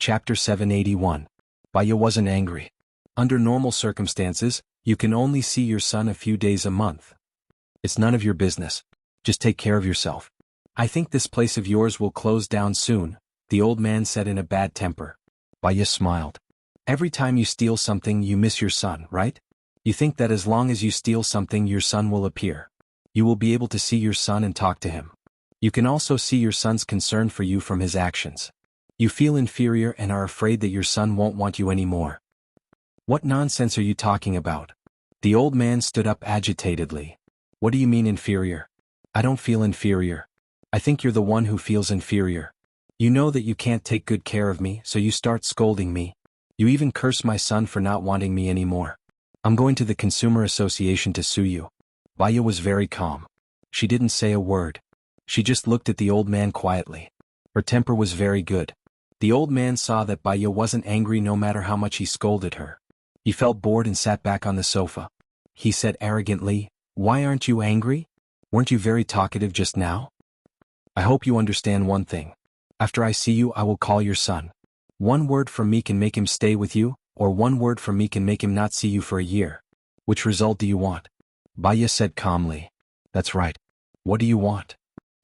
Chapter 781. Baya wasn't angry. Under normal circumstances, you can only see your son a few days a month. It's none of your business. Just take care of yourself. I think this place of yours will close down soon, the old man said in a bad temper. Baya smiled. Every time you steal something you miss your son, right? You think that as long as you steal something your son will appear. You will be able to see your son and talk to him. You can also see your son's concern for you from his actions. You feel inferior and are afraid that your son won't want you anymore. What nonsense are you talking about? The old man stood up agitatedly. What do you mean inferior? I don't feel inferior. I think you're the one who feels inferior. You know that you can't take good care of me, so you start scolding me. You even curse my son for not wanting me anymore. I'm going to the Consumer Association to sue you. Baya was very calm. She didn't say a word. She just looked at the old man quietly. Her temper was very good. The old man saw that Baya wasn't angry no matter how much he scolded her. He felt bored and sat back on the sofa. He said arrogantly, "Why aren't you angry? Weren't you very talkative just now? I hope you understand one thing. After I see you I will call your son. One word from me can make him stay with you, or one word from me can make him not see you for a year. Which result do you want?" Baya said calmly. "That's right. What do you want?"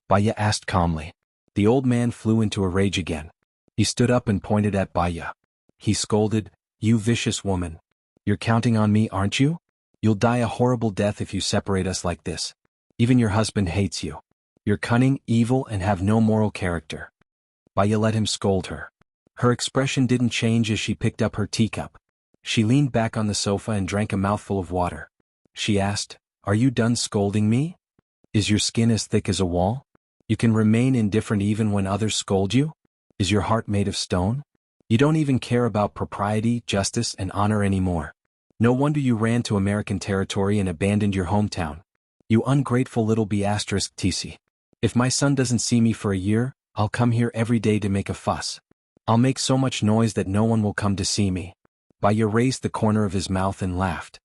Baya asked calmly. The old man flew into a rage again. He stood up and pointed at Baya. He scolded, "You vicious woman. You're counting on me, aren't you? You'll die a horrible death if you separate us like this. Even your husband hates you. You're cunning, evil, and have no moral character." Baya let him scold her. Her expression didn't change as she picked up her teacup. She leaned back on the sofa and drank a mouthful of water. She asked, "Are you done scolding me? Is your skin as thick as a wall? You can remain indifferent even when others scold you? Is your heart made of stone? You don't even care about propriety, justice, and honor anymore. No wonder you ran to American territory and abandoned your hometown. You ungrateful little b*tc. If my son doesn't see me for a year, I'll come here every day to make a fuss. I'll make so much noise that no one will come to see me." Baya raised the corner of his mouth and laughed.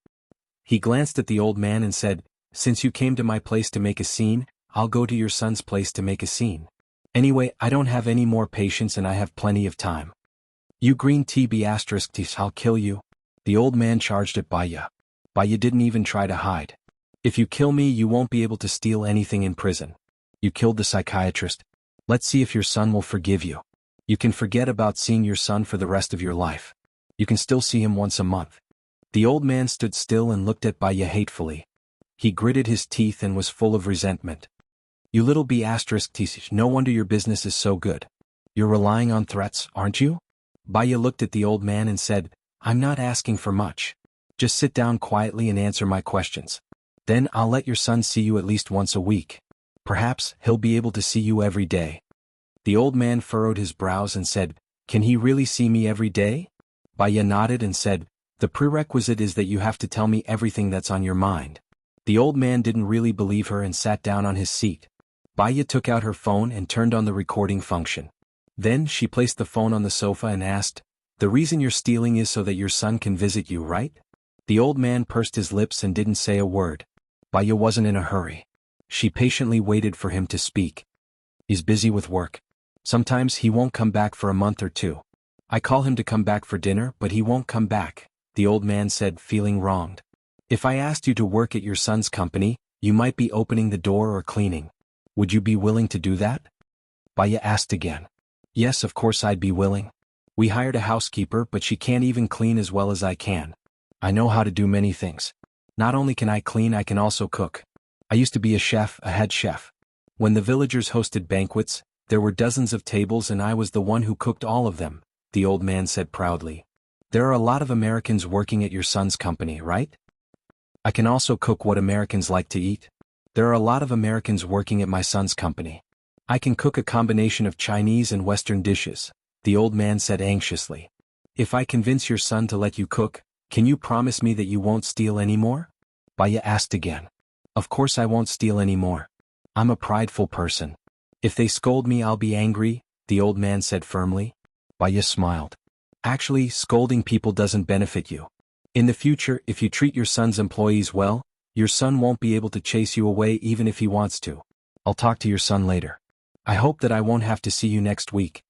He glanced at the old man and said, "Since you came to my place to make a scene, I'll go to your son's place to make a scene. Anyway, I don't have any more patience and I have plenty of time. You green tea b*tc, I'll kill you." The old man charged at Baya. Baya didn't even try to hide. "If you kill me you won't be able to steal anything in prison. You killed the psychiatrist. Let's see if your son will forgive you. You can forget about seeing your son for the rest of your life. You can still see him once a month." The old man stood still and looked at Baya hatefully. He gritted his teeth and was full of resentment. "You little b*tc, no wonder your business is so good. You're relying on threats, aren't you?" Baya looked at the old man and said, "I'm not asking for much. Just sit down quietly and answer my questions. Then I'll let your son see you at least once a week. Perhaps he'll be able to see you every day." The old man furrowed his brows and said, "Can he really see me every day?" Baya nodded and said, "The prerequisite is that you have to tell me everything that's on your mind." The old man didn't really believe her and sat down on his seat. Baya took out her phone and turned on the recording function. Then she placed the phone on the sofa and asked, "The reason you're stealing is so that your son can visit you, right?" The old man pursed his lips and didn't say a word. Baya wasn't in a hurry. She patiently waited for him to speak. "He's busy with work. Sometimes he won't come back for a month or two. I call him to come back for dinner but he won't come back," the old man said, feeling wronged. "If I asked you to work at your son's company, you might be opening the door or cleaning. Would you be willing to do that?" Baya asked again. "Yes, of course I'd be willing. We hired a housekeeper but she can't even clean as well as I can. I know how to do many things. Not only can I clean, I can also cook. I used to be a chef, a head chef. When the villagers hosted banquets, there were dozens of tables and I was the one who cooked all of them," the old man said proudly. "There are a lot of Americans working at your son's company, right?" "I can also cook what Americans like to eat. There are a lot of Americans working at my son's company. I can cook a combination of Chinese and Western dishes," the old man said anxiously. "If I convince your son to let you cook, can you promise me that you won't steal anymore?" Baya asked again. "Of course I won't steal anymore. I'm a prideful person. If they scold me I'll be angry," the old man said firmly. Baya smiled. "Actually, scolding people doesn't benefit you. In the future, if you treat your son's employees well, your son won't be able to chase you away even if he wants to. I'll talk to your son later. I hope that I won't have to see you next week."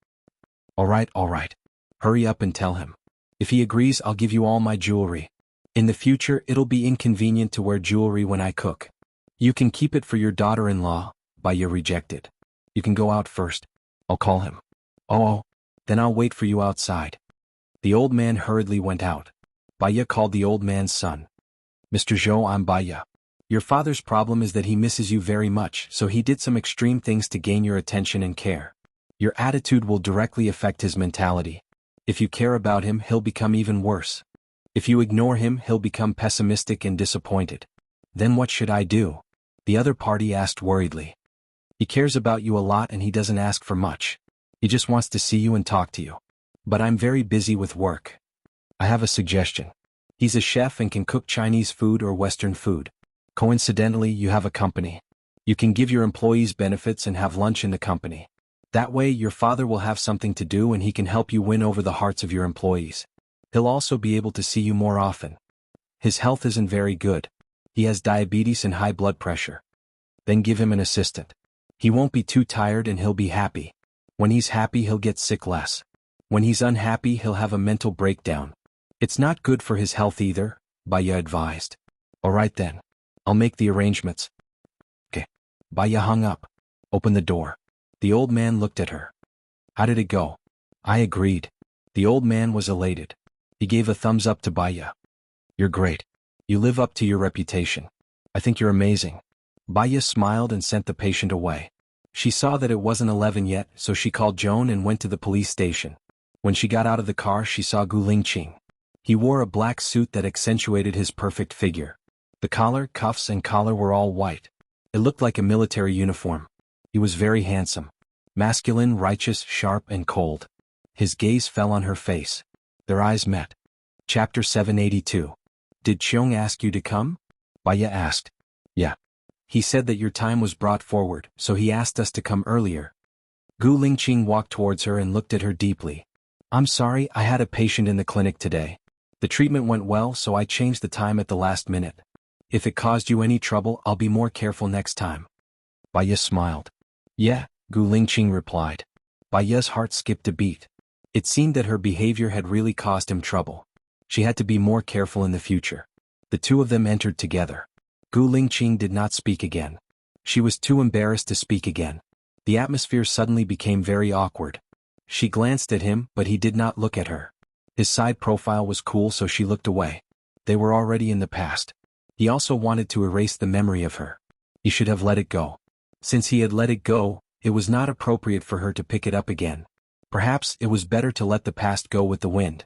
All right. Hurry up and tell him. If he agrees, I'll give you all my jewelry. In the future, it'll be inconvenient to wear jewelry when I cook. You can keep it for your daughter-in-law, Baya rejected. You can go out first. I'll call him. Oh, then I'll wait for you outside. The old man hurriedly went out. Baya called the old man's son. Mr. Zhou, I'm Baya. Your father's problem is that he misses you very much, so he did some extreme things to gain your attention and care. Your attitude will directly affect his mentality. If you care about him, he'll become even worse. If you ignore him, he'll become pessimistic and disappointed. Then what should I do? The other party asked worriedly. He cares about you a lot and he doesn't ask for much. He just wants to see you and talk to you. But I'm very busy with work. I have a suggestion. He's a chef and can cook Chinese food or Western food. Coincidentally, you have a company. You can give your employees benefits and have lunch in the company. That way, your father will have something to do and he can help you win over the hearts of your employees. He'll also be able to see you more often. His health isn't very good. He has diabetes and high blood pressure. Then give him an assistant. He won't be too tired and he'll be happy. When he's happy, he'll get sick less. When he's unhappy, he'll have a mental breakdown. It's not good for his health either, Baya advised. All right then. I'll make the arrangements. Okay. Baya hung up. Open the door. The old man looked at her. How did it go? I agreed. The old man was elated. He gave a thumbs up to Baya. You're great. You live up to your reputation. I think you're amazing. Baya smiled and sent the patient away. She saw that it wasn't 11 yet, so she called Joan and went to the police station. When she got out of the car, she saw Gu Lingqing. He wore a black suit that accentuated his perfect figure. The collar, cuffs, and collar were all white. It looked like a military uniform. He was very handsome. Masculine, righteous, sharp, and cold. His gaze fell on her face. Their eyes met. Chapter 782. Did Qiong ask you to come? Baya asked. Yeah. He said that your time was brought forward, so he asked us to come earlier. Gu Lingqing walked towards her and looked at her deeply. I'm sorry, I had a patient in the clinic today. The treatment went well, so I changed the time at the last minute. If it caused you any trouble, I'll be more careful next time. Baya smiled. Yeah, Gu Lingqing replied. Baya's heart skipped a beat. It seemed that her behavior had really caused him trouble. She had to be more careful in the future. The two of them entered together. Gu Lingqing did not speak again. She was too embarrassed to speak again. The atmosphere suddenly became very awkward. She glanced at him, but he did not look at her. His side profile was cool, so she looked away. They were already in the past. He also wanted to erase the memory of her. He should have let it go. Since he had let it go, it was not appropriate for her to pick it up again. Perhaps it was better to let the past go with the wind.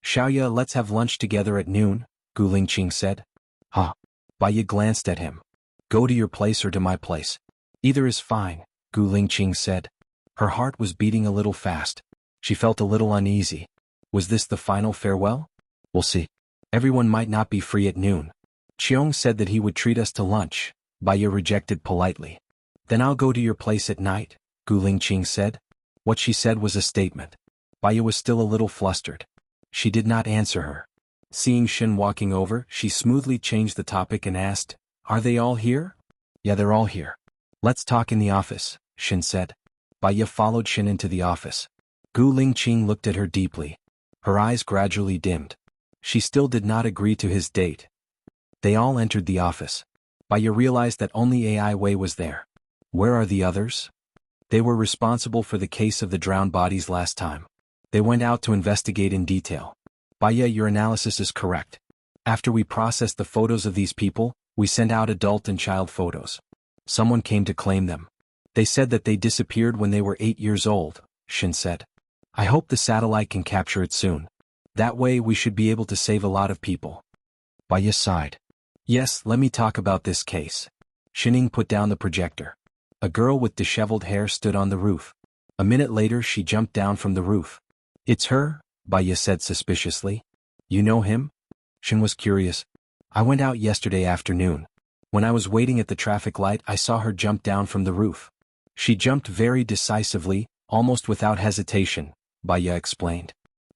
Xiaoya, let's have lunch together at noon, Gu Lingqing said. Huh. Baya glanced at him. Go to your place or to my place. Either is fine, Gu Lingqing said. Her heart was beating a little fast. She felt a little uneasy. Was this the final farewell? We'll see. Everyone might not be free at noon. Qiong said that he would treat us to lunch. Baya rejected politely. Then I'll go to your place at night, Gu Lingqing said. What she said was a statement. Baya was still a little flustered. She did not answer her. Seeing Shin walking over, she smoothly changed the topic and asked, Are they all here? Yeah, they're all here. Let's talk in the office, Shin said. Baya followed Shin into the office. Gu Lingqing looked at her deeply. Her eyes gradually dimmed. She still did not agree to his date. They all entered the office. Baya realized that only AI Wei was there. Where are the others? They were responsible for the case of the drowned bodies last time. They went out to investigate in detail. Baya, your analysis is correct. After we processed the photos of these people, we sent out adult and child photos. Someone came to claim them. They said that they disappeared when they were 8 years old, Shin said. I hope the satellite can capture it soon. That way we should be able to save a lot of people. Baya sighed. Yes, let me talk about this case. Shining put down the projector. A girl with disheveled hair stood on the roof. A minute later she jumped down from the roof. It's her, Baya said suspiciously. You know him? Shin was curious. I went out yesterday afternoon. When I was waiting at the traffic light, I saw her jump down from the roof. She jumped very decisively, almost without hesitation, Baya explained.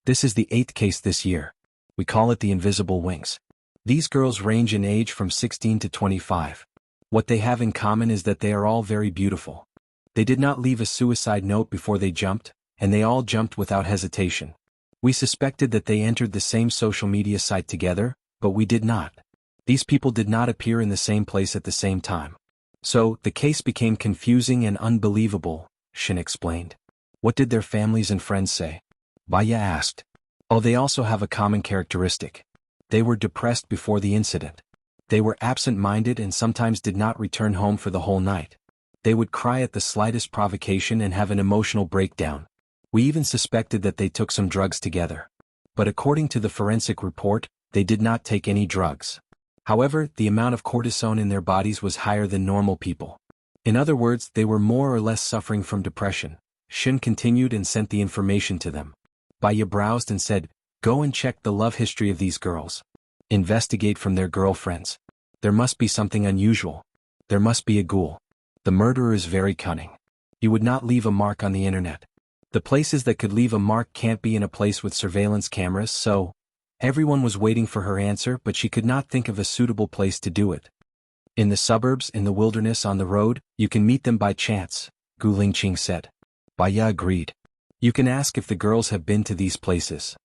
This is the 8th case this year. We call it the invisible wings. These girls range in age from 16 to 25. What they have in common is that they are all very beautiful. They did not leave a suicide note before they jumped, and they all jumped without hesitation. We suspected that they entered the same social media site together, but we did not. These people did not appear in the same place at the same time. So, the case became confusing and unbelievable, Shin explained. What did their families and friends say? Baya asked. Oh, they also have a common characteristic. They were depressed before the incident. They were absent-minded and sometimes did not return home for the whole night. They would cry at the slightest provocation and have an emotional breakdown. We even suspected that they took some drugs together. But according to the forensic report, they did not take any drugs. However, the amount of cortisone in their bodies was higher than normal people. In other words, they were more or less suffering from depression. Shin continued and sent the information to them. Baya browsed and said, go and check the love history of these girls. Investigate from their girlfriends. There must be something unusual. There must be a ghoul. The murderer is very cunning. He would not leave a mark on the internet. The places that could leave a mark can't be in a place with surveillance cameras, so everyone was waiting for her answer, but she could not think of a suitable place to do it. In the suburbs, in the wilderness, on the road, you can meet them by chance, Gu Lingqing said. Baya agreed. You can ask if the girls have been to these places.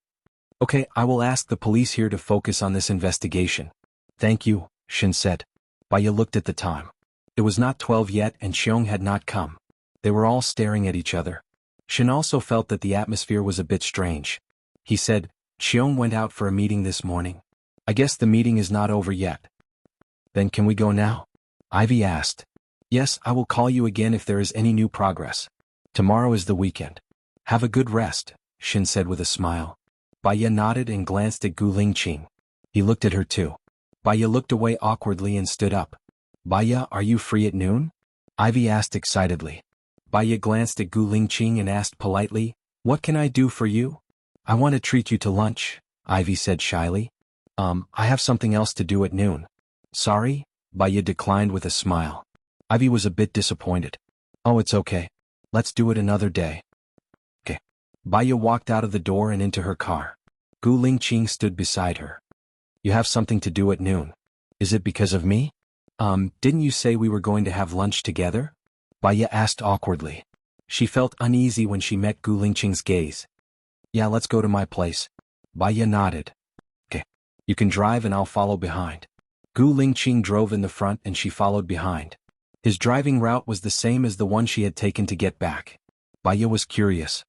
Okay, I will ask the police here to focus on this investigation. Thank you, Shin said. Baya looked at the time. It was not 12 yet and Xiong had not come. They were all staring at each other. Shin also felt that the atmosphere was a bit strange. He said, Xiong went out for a meeting this morning. I guess the meeting is not over yet. Then can we go now? Ivy asked. Yes, I will call you again if there is any new progress. Tomorrow is the weekend. Have a good rest, Shin said with a smile. Baya nodded and glanced at Gu Lingqing. He looked at her too. Baya looked away awkwardly and stood up. Baya, are you free at noon? Ivy asked excitedly. Baya glanced at Gu Lingqing and asked politely, what can I do for you? I want to treat you to lunch, Ivy said shyly. I have something else to do at noon. Sorry? Baya declined with a smile. Ivy was a bit disappointed. Oh, it's okay. Let's do it another day. Okay. Baya walked out of the door and into her car. Gu Lingqing stood beside her. You have something to do at noon. Is it because of me? Didn't you say we were going to have lunch together? Baya asked awkwardly. She felt uneasy when she met Gu Lingqing's gaze. Yeah, let's go to my place. Baya nodded. Okay. You can drive and I'll follow behind. Gu Lingqing drove in the front and she followed behind. His driving route was the same as the one she had taken to get back. Baya was curious.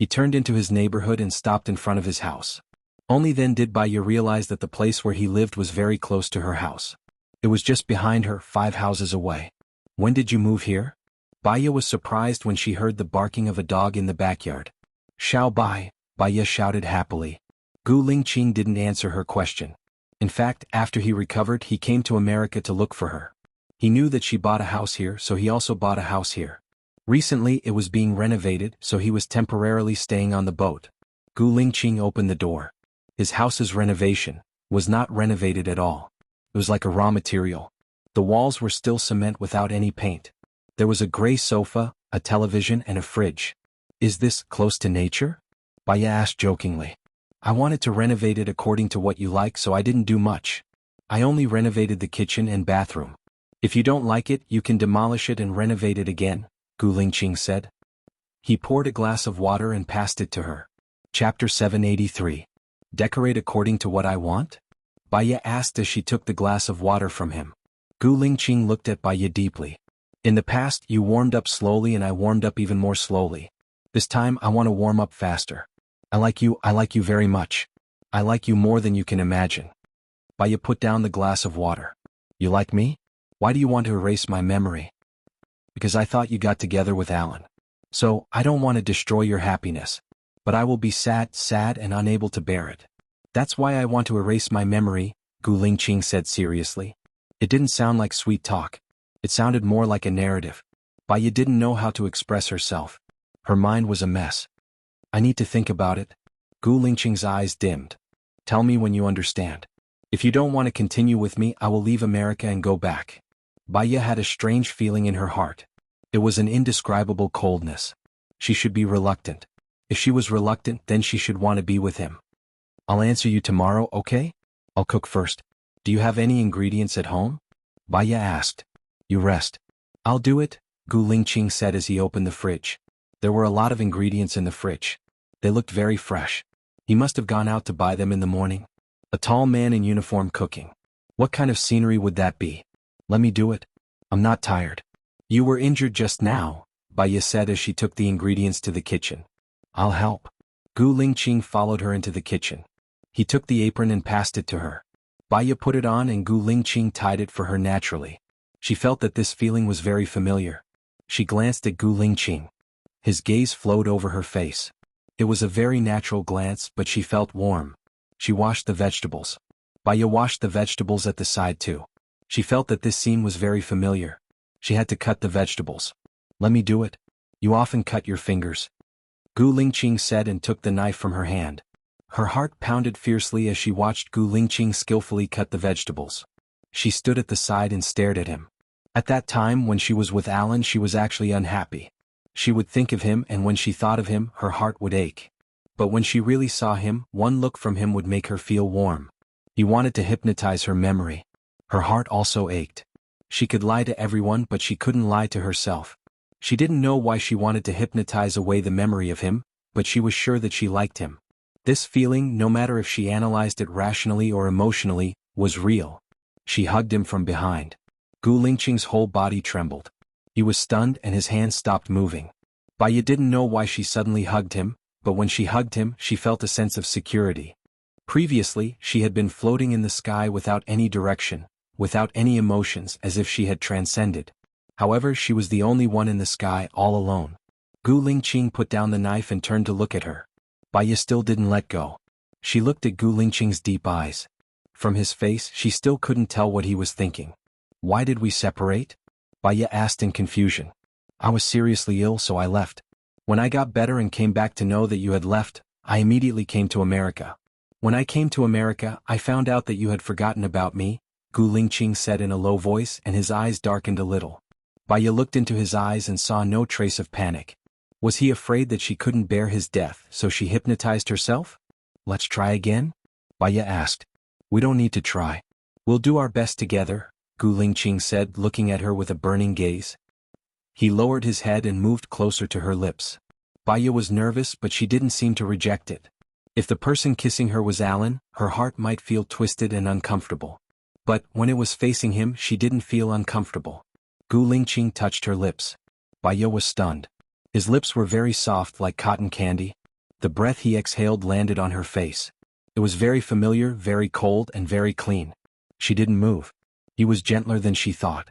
He turned into his neighborhood and stopped in front of his house. Only then did Baya realize that the place where he lived was very close to her house. It was just behind her, 5 houses away. When did you move here? Baya was surprised when she heard the barking of a dog in the backyard. Xiao Bai, Baya shouted happily. Gu Lingqing didn't answer her question. In fact, after he recovered, he came to America to look for her. He knew that she bought a house here, so he also bought a house here. Recently, it was being renovated, so he was temporarily staying on the boat. Gu Lingqing opened the door. His house's renovation was not renovated at all. It was like a raw material. The walls were still cement without any paint. There was a gray sofa, a television, and a fridge. Is this close to nature? Baya asked jokingly. I wanted to renovate it according to what you like, so I didn't do much. I only renovated the kitchen and bathroom. If you don't like it, you can demolish it and renovate it again, Gu Lingqing said. He poured a glass of water and passed it to her. Chapter 783. Decorate according to what I want? Baya asked as she took the glass of water from him. Gu Lingqing looked at Baya deeply. In the past, you warmed up slowly and I warmed up even more slowly. This time, I want to warm up faster. I like you very much. I like you more than you can imagine. Baya put down the glass of water. You like me? Why do you want to erase my memory? Because I thought you got together with Alan. So, I don't want to destroy your happiness. But I will be sad and unable to bear it. That's why I want to erase my memory, Gu Lingqing said seriously. It didn't sound like sweet talk. It sounded more like a narrative. Baya didn't know how to express herself. Her mind was a mess. I need to think about it. Gu Lingqing's eyes dimmed. Tell me when you understand. If you don't want to continue with me, I will leave America and go back. Baya had a strange feeling in her heart. It was an indescribable coldness. She should be reluctant. If she was reluctant, then she should want to be with him. I'll answer you tomorrow, okay? I'll cook first. Do you have any ingredients at home? Baya asked. You rest. I'll do it, Gu Lingqing said as he opened the fridge. There were a lot of ingredients in the fridge. They looked very fresh. He must have gone out to buy them in the morning. A tall man in uniform cooking. What kind of scenery would that be? Let me do it. I'm not tired. You were injured just now, Baya said as she took the ingredients to the kitchen. I'll help. Gu Lingqing followed her into the kitchen. He took the apron and passed it to her. Baya put it on and Gu Lingqing tied it for her naturally. She felt that this feeling was very familiar. She glanced at Gu Lingqing. His gaze flowed over her face. It was a very natural glance, but she felt warm. She washed the vegetables. Baya washed the vegetables at the side too. She felt that this scene was very familiar. She had to cut the vegetables. Let me do it. You often cut your fingers. Gu Lingqing said and took the knife from her hand. Her heart pounded fiercely as she watched Gu Lingqing skillfully cut the vegetables. She stood at the side and stared at him. At that time when she was with Alan she was actually unhappy. She would think of him and when she thought of him her heart would ache. But when she really saw him, one look from him would make her feel warm. He wanted to hypnotize her memory. Her heart also ached. She could lie to everyone but she couldn't lie to herself. She didn't know why she wanted to hypnotize away the memory of him, but she was sure that she liked him. This feeling, no matter if she analyzed it rationally or emotionally, was real. She hugged him from behind. Gu Lingqing's whole body trembled. He was stunned and his hands stopped moving. Baya didn't know why she suddenly hugged him, but when she hugged him she felt a sense of security. Previously, she had been floating in the sky without any direction, without any emotions, as if she had transcended. However, she was the only one in the sky all alone. Gu Lingqing put down the knife and turned to look at her. Baya still didn't let go. She looked at Gu Lingqing's deep eyes. From his face she still couldn't tell what he was thinking. Why did we separate? Baya asked in confusion. I was seriously ill so I left. When I got better and came back to know that you had left, I immediately came to America. When I came to America, I found out that you had forgotten about me, Gu Lingqing said in a low voice and his eyes darkened a little. Baya looked into his eyes and saw no trace of panic. Was he afraid that she couldn't bear his death, so she hypnotized herself? Let's try again? Baya asked. We don't need to try. We'll do our best together, Gu Lingqing said, looking at her with a burning gaze. He lowered his head and moved closer to her lips. Baya was nervous but she didn't seem to reject it. If the person kissing her was Alan, her heart might feel twisted and uncomfortable. But when it was facing him she didn't feel uncomfortable. Gu Lingqing touched her lips. Baya was stunned. His lips were very soft like cotton candy. The breath he exhaled landed on her face. It was very familiar, very cold and very clean. She didn't move. He was gentler than she thought.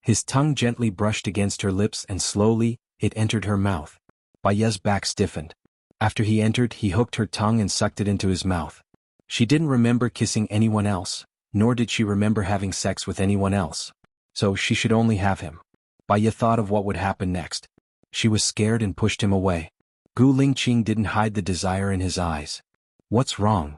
His tongue gently brushed against her lips and slowly, it entered her mouth. Baya's back stiffened. After he entered, he hooked her tongue and sucked it into his mouth. She didn't remember kissing anyone else, nor did she remember having sex with anyone else. So she should only have him. Baya thought of what would happen next. She was scared and pushed him away. Gu Lingqing didn't hide the desire in his eyes. What's wrong?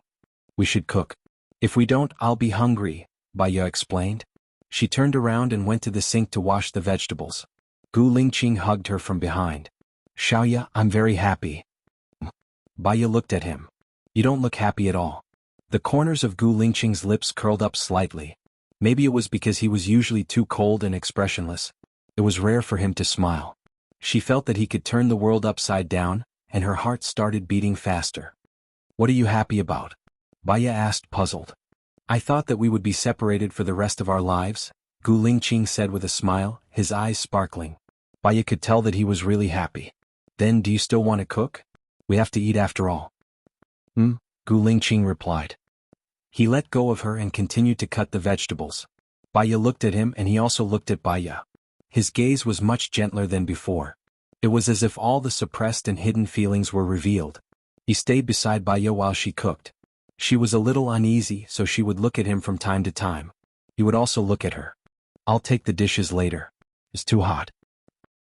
We should cook. If we don't, I'll be hungry, Baya explained. She turned around and went to the sink to wash the vegetables. Gu Lingqing hugged her from behind. Xiaoya, I'm very happy. Baya looked at him. You don't look happy at all. The corners of Gu Lingqing's lips curled up slightly. Maybe it was because he was usually too cold and expressionless. It was rare for him to smile. She felt that he could turn the world upside down, and her heart started beating faster. What are you happy about? Baya asked, puzzled. I thought that we would be separated for the rest of our lives, Gu Lingqing said with a smile, his eyes sparkling. Baya could tell that he was really happy. Then do you still want to cook? We have to eat after all. Gu Lingqing replied. He let go of her and continued to cut the vegetables. Baya looked at him and he also looked at Baya. His gaze was much gentler than before. It was as if all the suppressed and hidden feelings were revealed. He stayed beside Baya while she cooked. She was a little uneasy, so she would look at him from time to time. He would also look at her. I'll take the dishes later. It's too hot.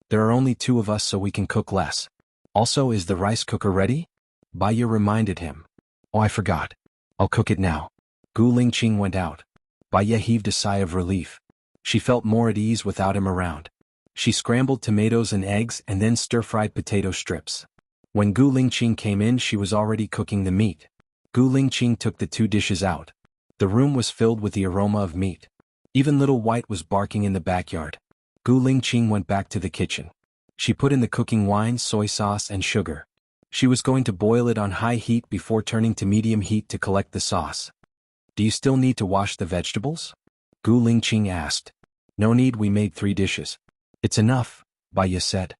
There are only 2 of us so we can cook less. Also, is the rice cooker ready? Baya reminded him. Oh, I forgot. I'll cook it now. Gu Lingqing went out. Baya heaved a sigh of relief. She felt more at ease without him around. She scrambled tomatoes and eggs and then stir-fried potato strips. When Gu Lingqing came in she was already cooking the meat. Gu Lingqing took the 2 dishes out. The room was filled with the aroma of meat. Even little White was barking in the backyard. Gu Lingqing went back to the kitchen. She put in the cooking wine, soy sauce and sugar. She was going to boil it on high heat before turning to medium heat to collect the sauce. Do you still need to wash the vegetables? Gu Lingqing asked. No need, we made 3 dishes. It's enough, Baya said.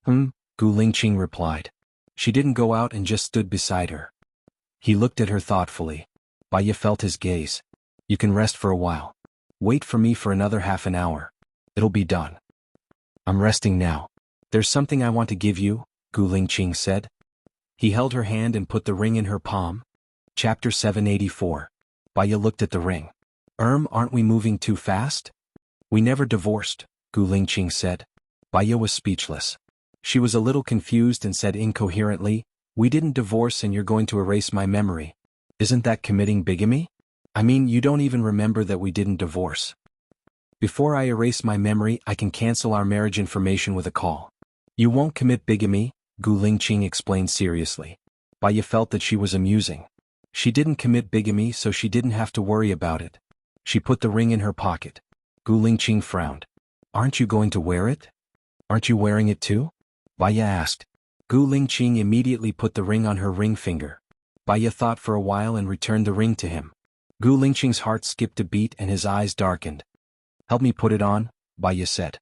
Gu Lingqing replied. She didn't go out and just stood beside her. He looked at her thoughtfully. Baya felt his gaze. You can rest for a while. Wait for me for another half an hour. It'll be done. I'm resting now. There's something I want to give you, Gu Lingqing said. He held her hand and put the ring in her palm. Chapter 784. Baya looked at the ring. Aren't we moving too fast? We never divorced, Gu Lingqing said. Baya was speechless. She was a little confused and said incoherently, we didn't divorce and you're going to erase my memory. Isn't that committing bigamy? I mean, you don't even remember that we didn't divorce. Before I erase my memory, I can cancel our marriage information with a call. You won't commit bigamy, Gu Lingqing explained seriously. Baya felt that she was amusing. She didn't commit bigamy, so she didn't have to worry about it. She put the ring in her pocket. Gu Lingqing frowned. Aren't you going to wear it? Aren't you wearing it too? Baya asked. Gu Lingqing immediately put the ring on her ring finger. Baya thought for a while and returned the ring to him. Gu Lingqing's heart skipped a beat and his eyes darkened. Help me put it on, Baya said.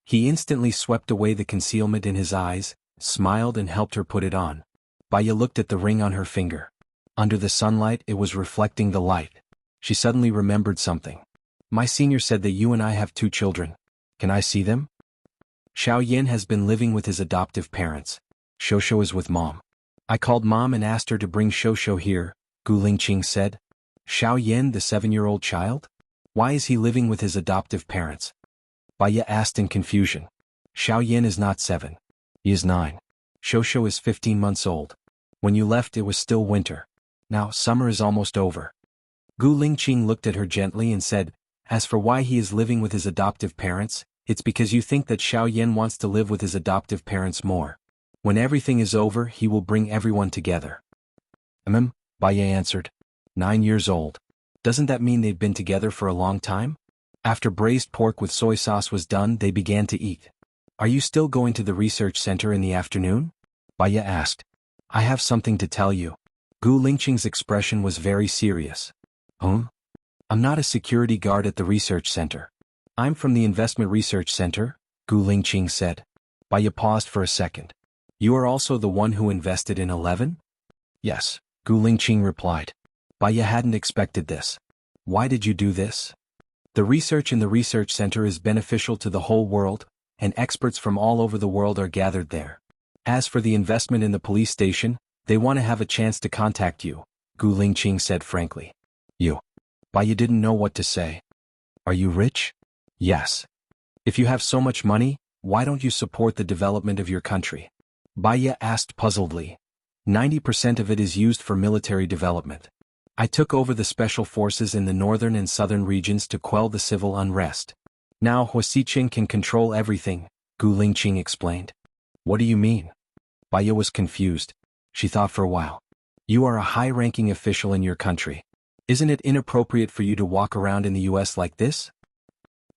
He instantly swept away the concealment in his eyes, smiled and helped her put it on. Baya looked at the ring on her finger. Under the sunlight it was reflecting the light. She suddenly remembered something. My senior said that you and I have 2 children. Can I see them? Xiaoyan has been living with his adoptive parents. Shosho is with mom. I called mom and asked her to bring Shosho here, Gu Lingqing said. Xiaoyan, the 7-year-old child? Why is he living with his adoptive parents? Baya asked in confusion. Xiaoyan is not 7. He is 9. Shosho is 15 months old. When you left it was still winter. Now summer is almost over. Gu Lingqing looked at her gently and said, as for why he is living with his adoptive parents, it's because you think that Xiaoyan wants to live with his adoptive parents more. When everything is over, he will bring everyone together. Baya answered. 9 years old. Doesn't that mean they've been together for a long time? After braised pork with soy sauce was done, they began to eat. Are you still going to the research center in the afternoon? Baya asked. I have something to tell you. Gu Lingqing's expression was very serious. I'm not a security guard at the research center. I'm from the investment research center, Gu Lingqing said. Baya paused for a second. You are also the one who invested in 11? Yes, Gu Lingqing replied. Baya hadn't expected this. Why did you do this? The research in the research center is beneficial to the whole world, and experts from all over the world are gathered there. As for the investment in the police station, they want to have a chance to contact you, Gu Lingqing said frankly. You. Baya didn't know what to say. Are you rich? Yes. If you have so much money, why don't you support the development of your country? Baya asked puzzledly. 90% of it is used for military development. I took over the special forces in the northern and southern regions to quell the civil unrest. Now Huasiqin can control everything, Gu Lingqing explained. What do you mean? Baya was confused. She thought for a while. You are a high-ranking official in your country. Isn't it inappropriate for you to walk around in the US like this?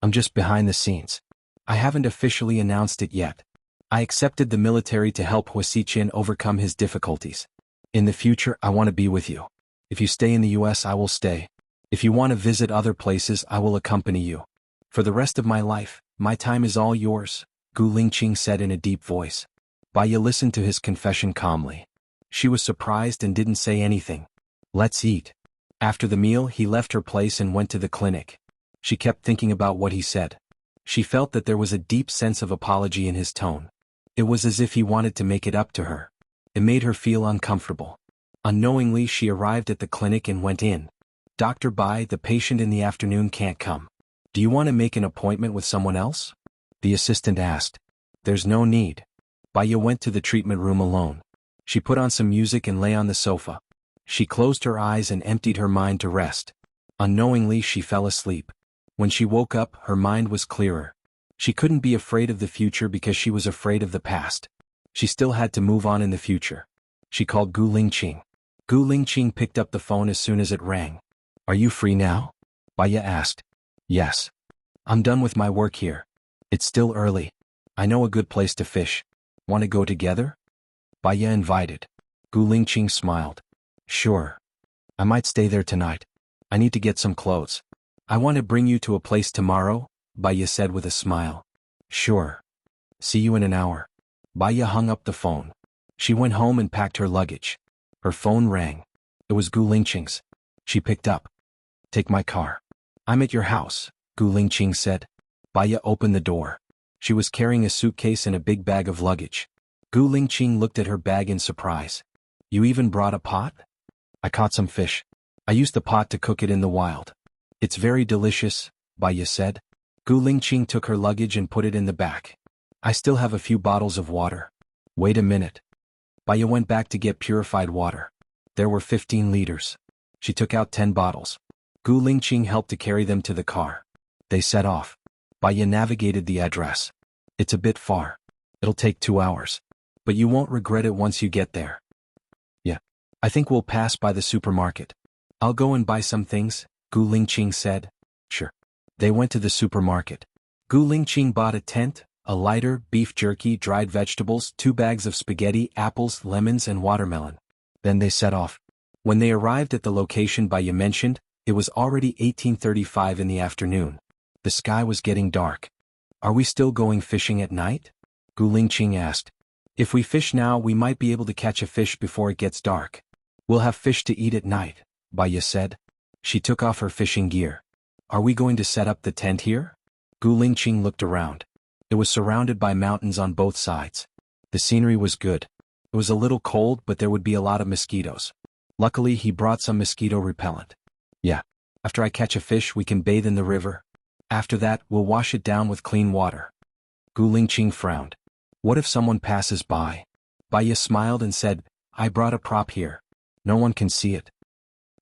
I'm just behind the scenes. I haven't officially announced it yet. I accepted the military to help Huasiqin overcome his difficulties. In the future, I want to be with you. If you stay in the US, I will stay. If you want to visit other places, I will accompany you. For the rest of my life, my time is all yours, Gu Lingqing said in a deep voice. Baya listened to his confession calmly. She was surprised and didn't say anything. Let's eat. After the meal, he left her place and went to the clinic. She kept thinking about what he said. She felt that there was a deep sense of apology in his tone. It was as if he wanted to make it up to her. It made her feel uncomfortable. Unknowingly, she arrived at the clinic and went in. Dr. Bai, the patient in the afternoon, can't come. Do you want to make an appointment with someone else? The assistant asked. There's no need. Baya went to the treatment room alone. She put on some music and lay on the sofa. She closed her eyes and emptied her mind to rest. Unknowingly, she fell asleep. When she woke up, her mind was clearer. She couldn't be afraid of the future because she was afraid of the past. She still had to move on in the future. She called Gu Lingqing. Gu Lingqing picked up the phone as soon as it rang. Are you free now? Baya asked. Yes. I'm done with my work here. It's still early. I know a good place to fish. Want to go together? Baya invited. Gu Lingqing smiled. Sure. I might stay there tonight. I need to get some clothes. I want to bring you to a place tomorrow, Baya said with a smile. Sure. See you in an hour. Baya hung up the phone. She went home and packed her luggage. Her phone rang. It was Gu Lingqing's. She picked up. Take my car. I'm at your house, Gu Lingqing said. Baya opened the door. She was carrying a suitcase and a big bag of luggage. Gu Lingqing looked at her bag in surprise. You even brought a pot? I caught some fish. I used the pot to cook it in the wild. It's very delicious, Baya said. Gu Lingqing took her luggage and put it in the back. I still have a few bottles of water. Wait a minute. Baya went back to get purified water. There were 15 liters. She took out 10 bottles. Gu Lingqing helped to carry them to the car. They set off. Baya navigated the address. It's a bit far. It'll take 2 hours. But you won't regret it once you get there. Yeah. I think we'll pass by the supermarket. I'll go and buy some things, Gu Lingqing said. Sure. They went to the supermarket. Gu Lingqing bought a tent, a lighter, beef jerky, dried vegetables, 2 bags of spaghetti, apples, lemons, and watermelon. Then they set off. When they arrived at the location Baya mentioned, it was already 18:35 in the afternoon. The sky was getting dark. Are we still going fishing at night? Gu Lingqing asked. If we fish now, we might be able to catch a fish before it gets dark. We'll have fish to eat at night, Baya said. She took off her fishing gear. Are we going to set up the tent here? Gu Lingqing looked around. It was surrounded by mountains on both sides. The scenery was good. It was a little cold, but there would be a lot of mosquitoes. Luckily, he brought some mosquito repellent. Yeah. After I catch a fish, we can bathe in the river. After that, we'll wash it down with clean water. Gu Lingqing frowned. What if someone passes by? Baya smiled and said, I brought a prop here. No one can see it.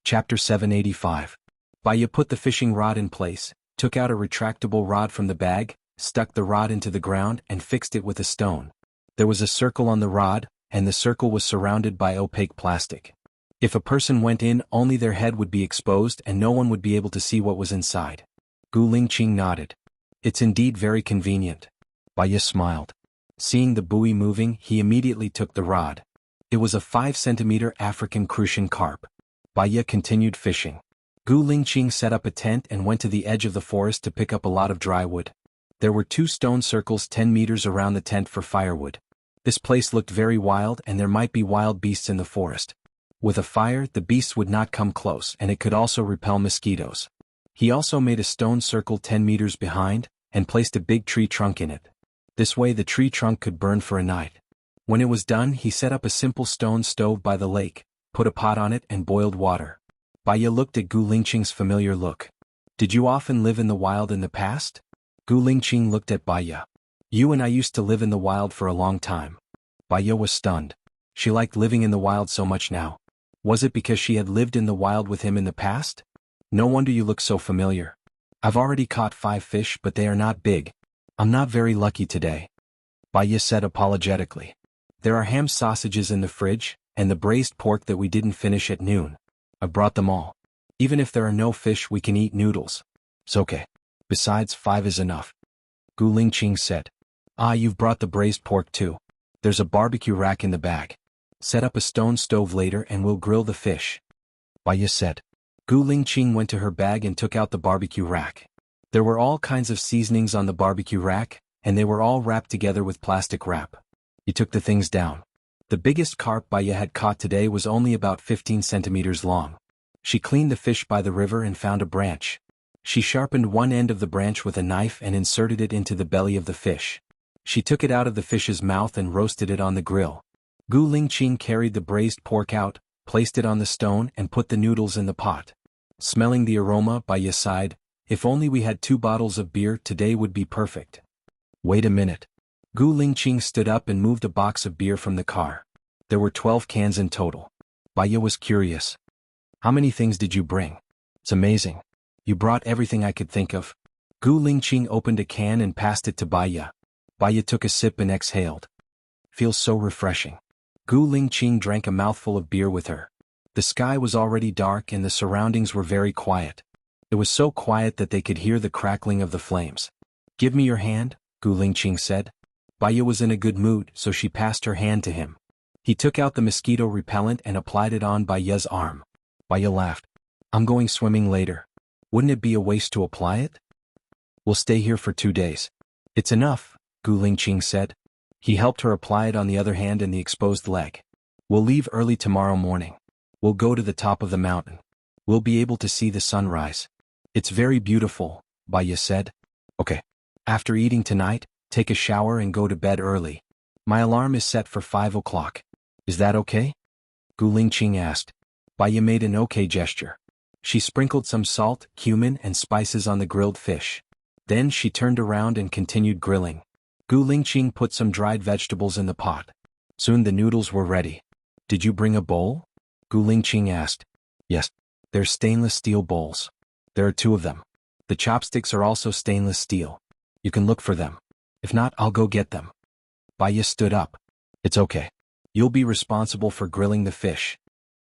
Chapter 785. Baya put the fishing rod in place, took out a retractable rod from the bag, stuck the rod into the ground and fixed it with a stone. There was a circle on the rod, and the circle was surrounded by opaque plastic. If a person went in, only their head would be exposed and no one would be able to see what was inside. Gu Lingqing nodded. It's indeed very convenient. Baya smiled. Seeing the buoy moving, he immediately took the rod. It was a 5-centimeter African crucian carp. Baya continued fishing. Gu Lingqing set up a tent and went to the edge of the forest to pick up a lot of dry wood. There were 2 stone circles 10 meters around the tent for firewood. This place looked very wild and there might be wild beasts in the forest. With a fire, the beasts would not come close and it could also repel mosquitoes. He also made a stone circle 10 meters behind, and placed a big tree trunk in it. This way the tree trunk could burn for a night. When it was done, he set up a simple stone stove by the lake, put a pot on it and boiled water. Baya looked at Gu Lingqing's familiar look. Did you often live in the wild in the past? Gu Lingqing looked at Baya. You and I used to live in the wild for a long time. Baya was stunned. She liked living in the wild so much now. Was it because she had lived in the wild with him in the past? No wonder you look so familiar. I've already caught 5 fish, but they are not big. I'm not very lucky today. Baya said apologetically. There are ham sausages in the fridge, and the braised pork that we didn't finish at noon. I brought them all. Even if there are no fish, we can eat noodles. It's okay. Besides, 5 is enough. Gu Lingqing said. Ah, you've brought the braised pork too. There's a barbecue rack in the bag. Set up a stone stove later and we'll grill the fish. Baya said. Gu Lingqing went to her bag and took out the barbecue rack. There were all kinds of seasonings on the barbecue rack, and they were all wrapped together with plastic wrap. He took the things down. The biggest carp Baya had caught today was only about 15 centimeters long. She cleaned the fish by the river and found a branch. She sharpened one end of the branch with a knife and inserted it into the belly of the fish. She took it out of the fish's mouth and roasted it on the grill. Gu Lingqing carried the braised pork out, placed it on the stone and put the noodles in the pot. Smelling the aroma, Baya sighed, if only we had 2 bottles of beer, today would be perfect. Wait a minute. Gu Lingqing stood up and moved a box of beer from the car. There were 12 cans in total. Baya was curious. How many things did you bring? It's amazing. You brought everything I could think of. Gu Lingqing opened a can and passed it to Baya. Baya took a sip and exhaled. Feels so refreshing. Gu Lingqing drank a mouthful of beer with her. The sky was already dark and the surroundings were very quiet. It was so quiet that they could hear the crackling of the flames. Give me your hand, Gu Lingqing said. Baya was in a good mood, so she passed her hand to him. He took out the mosquito repellent and applied it on Baya's arm. Baya laughed. I'm going swimming later. Wouldn't it be a waste to apply it? We'll stay here for 2 days. It's enough, Gu Lingqing said. He helped her apply it on the other hand and the exposed leg. We'll leave early tomorrow morning. We'll go to the top of the mountain. We'll be able to see the sunrise. It's very beautiful, Baya said. Okay. After eating tonight, take a shower and go to bed early. My alarm is set for 5 o'clock. Is that okay? Gu Lingqing asked. Baya made an okay gesture. She sprinkled some salt, cumin, and spices on the grilled fish. Then she turned around and continued grilling. Gu Lingqing put some dried vegetables in the pot. Soon the noodles were ready. Did you bring a bowl? Gu Lingqing asked. Yes. They're stainless steel bowls. There are 2 of them. The chopsticks are also stainless steel. You can look for them. If not, I'll go get them. Baya stood up. It's okay. You'll be responsible for grilling the fish.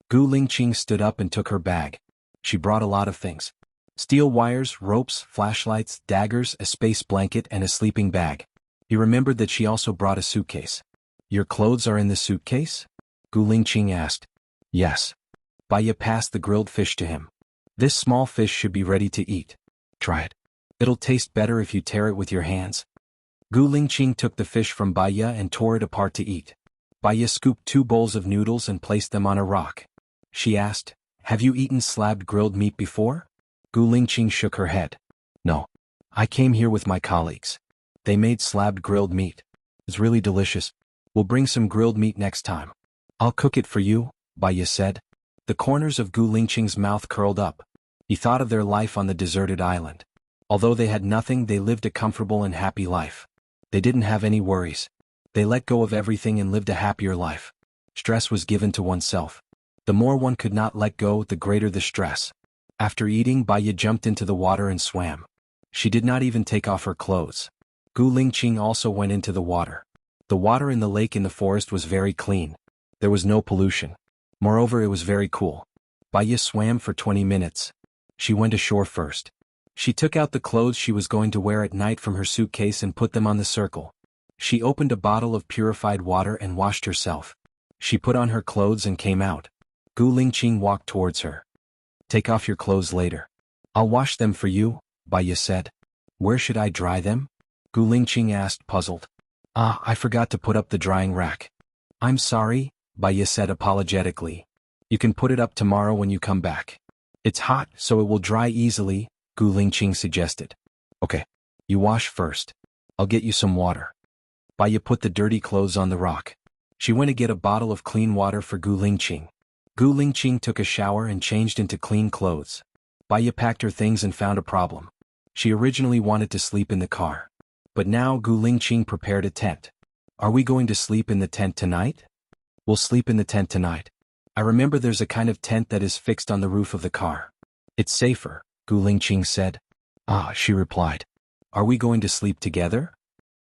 Gu Lingqing stood up and took her bag. She brought a lot of things. Steel wires, ropes, flashlights, daggers, a space blanket, and a sleeping bag. He remembered that she also brought a suitcase. Your clothes are in the suitcase? Gu Lingqing asked. Yes. Baya passed the grilled fish to him. This small fish should be ready to eat. Try it. It'll taste better if you tear it with your hands. Gu Lingqing took the fish from Baya and tore it apart to eat. Baya scooped 2 bowls of noodles and placed them on a rock. She asked, Have you eaten slabbed grilled meat before? Gu Lingqing shook her head. No. I came here with my colleagues. They made slabbed grilled meat. It's really delicious. We'll bring some grilled meat next time. I'll cook it for you, Baya said. The corners of Gu Lingqing's mouth curled up. He thought of their life on the deserted island. Although they had nothing, they lived a comfortable and happy life. They didn't have any worries. They let go of everything and lived a happier life. Stress was given to oneself. The more one could not let go, the greater the stress. After eating, Baya jumped into the water and swam. She did not even take off her clothes. Gu Lingqing also went into the water. The water in the lake in the forest was very clean. There was no pollution. Moreover, it was very cool. Baya swam for 20 minutes. She went ashore first. She took out the clothes she was going to wear at night from her suitcase and put them on the circle. She opened a bottle of purified water and washed herself. She put on her clothes and came out. Gu Lingqing walked towards her. Take off your clothes later. I'll wash them for you, Baya said. Where should I dry them? Gu Lingqing asked, puzzled. I forgot to put up the drying rack. I'm sorry, Baya said apologetically. You can put it up tomorrow when you come back. It's hot, so it will dry easily, Gu Lingqing suggested. Okay. You wash first. I'll get you some water. Baya put the dirty clothes on the rock. She went to get a bottle of clean water for Gu Lingqing. Gu Lingqing took a shower and changed into clean clothes. Baya packed her things and found a problem. She originally wanted to sleep in the car. But now Gu Lingqing prepared a tent. Are we going to sleep in the tent tonight? We'll sleep in the tent tonight. I remember there's a kind of tent that is fixed on the roof of the car. It's safer, Gu Lingqing said. She replied. Are we going to sleep together?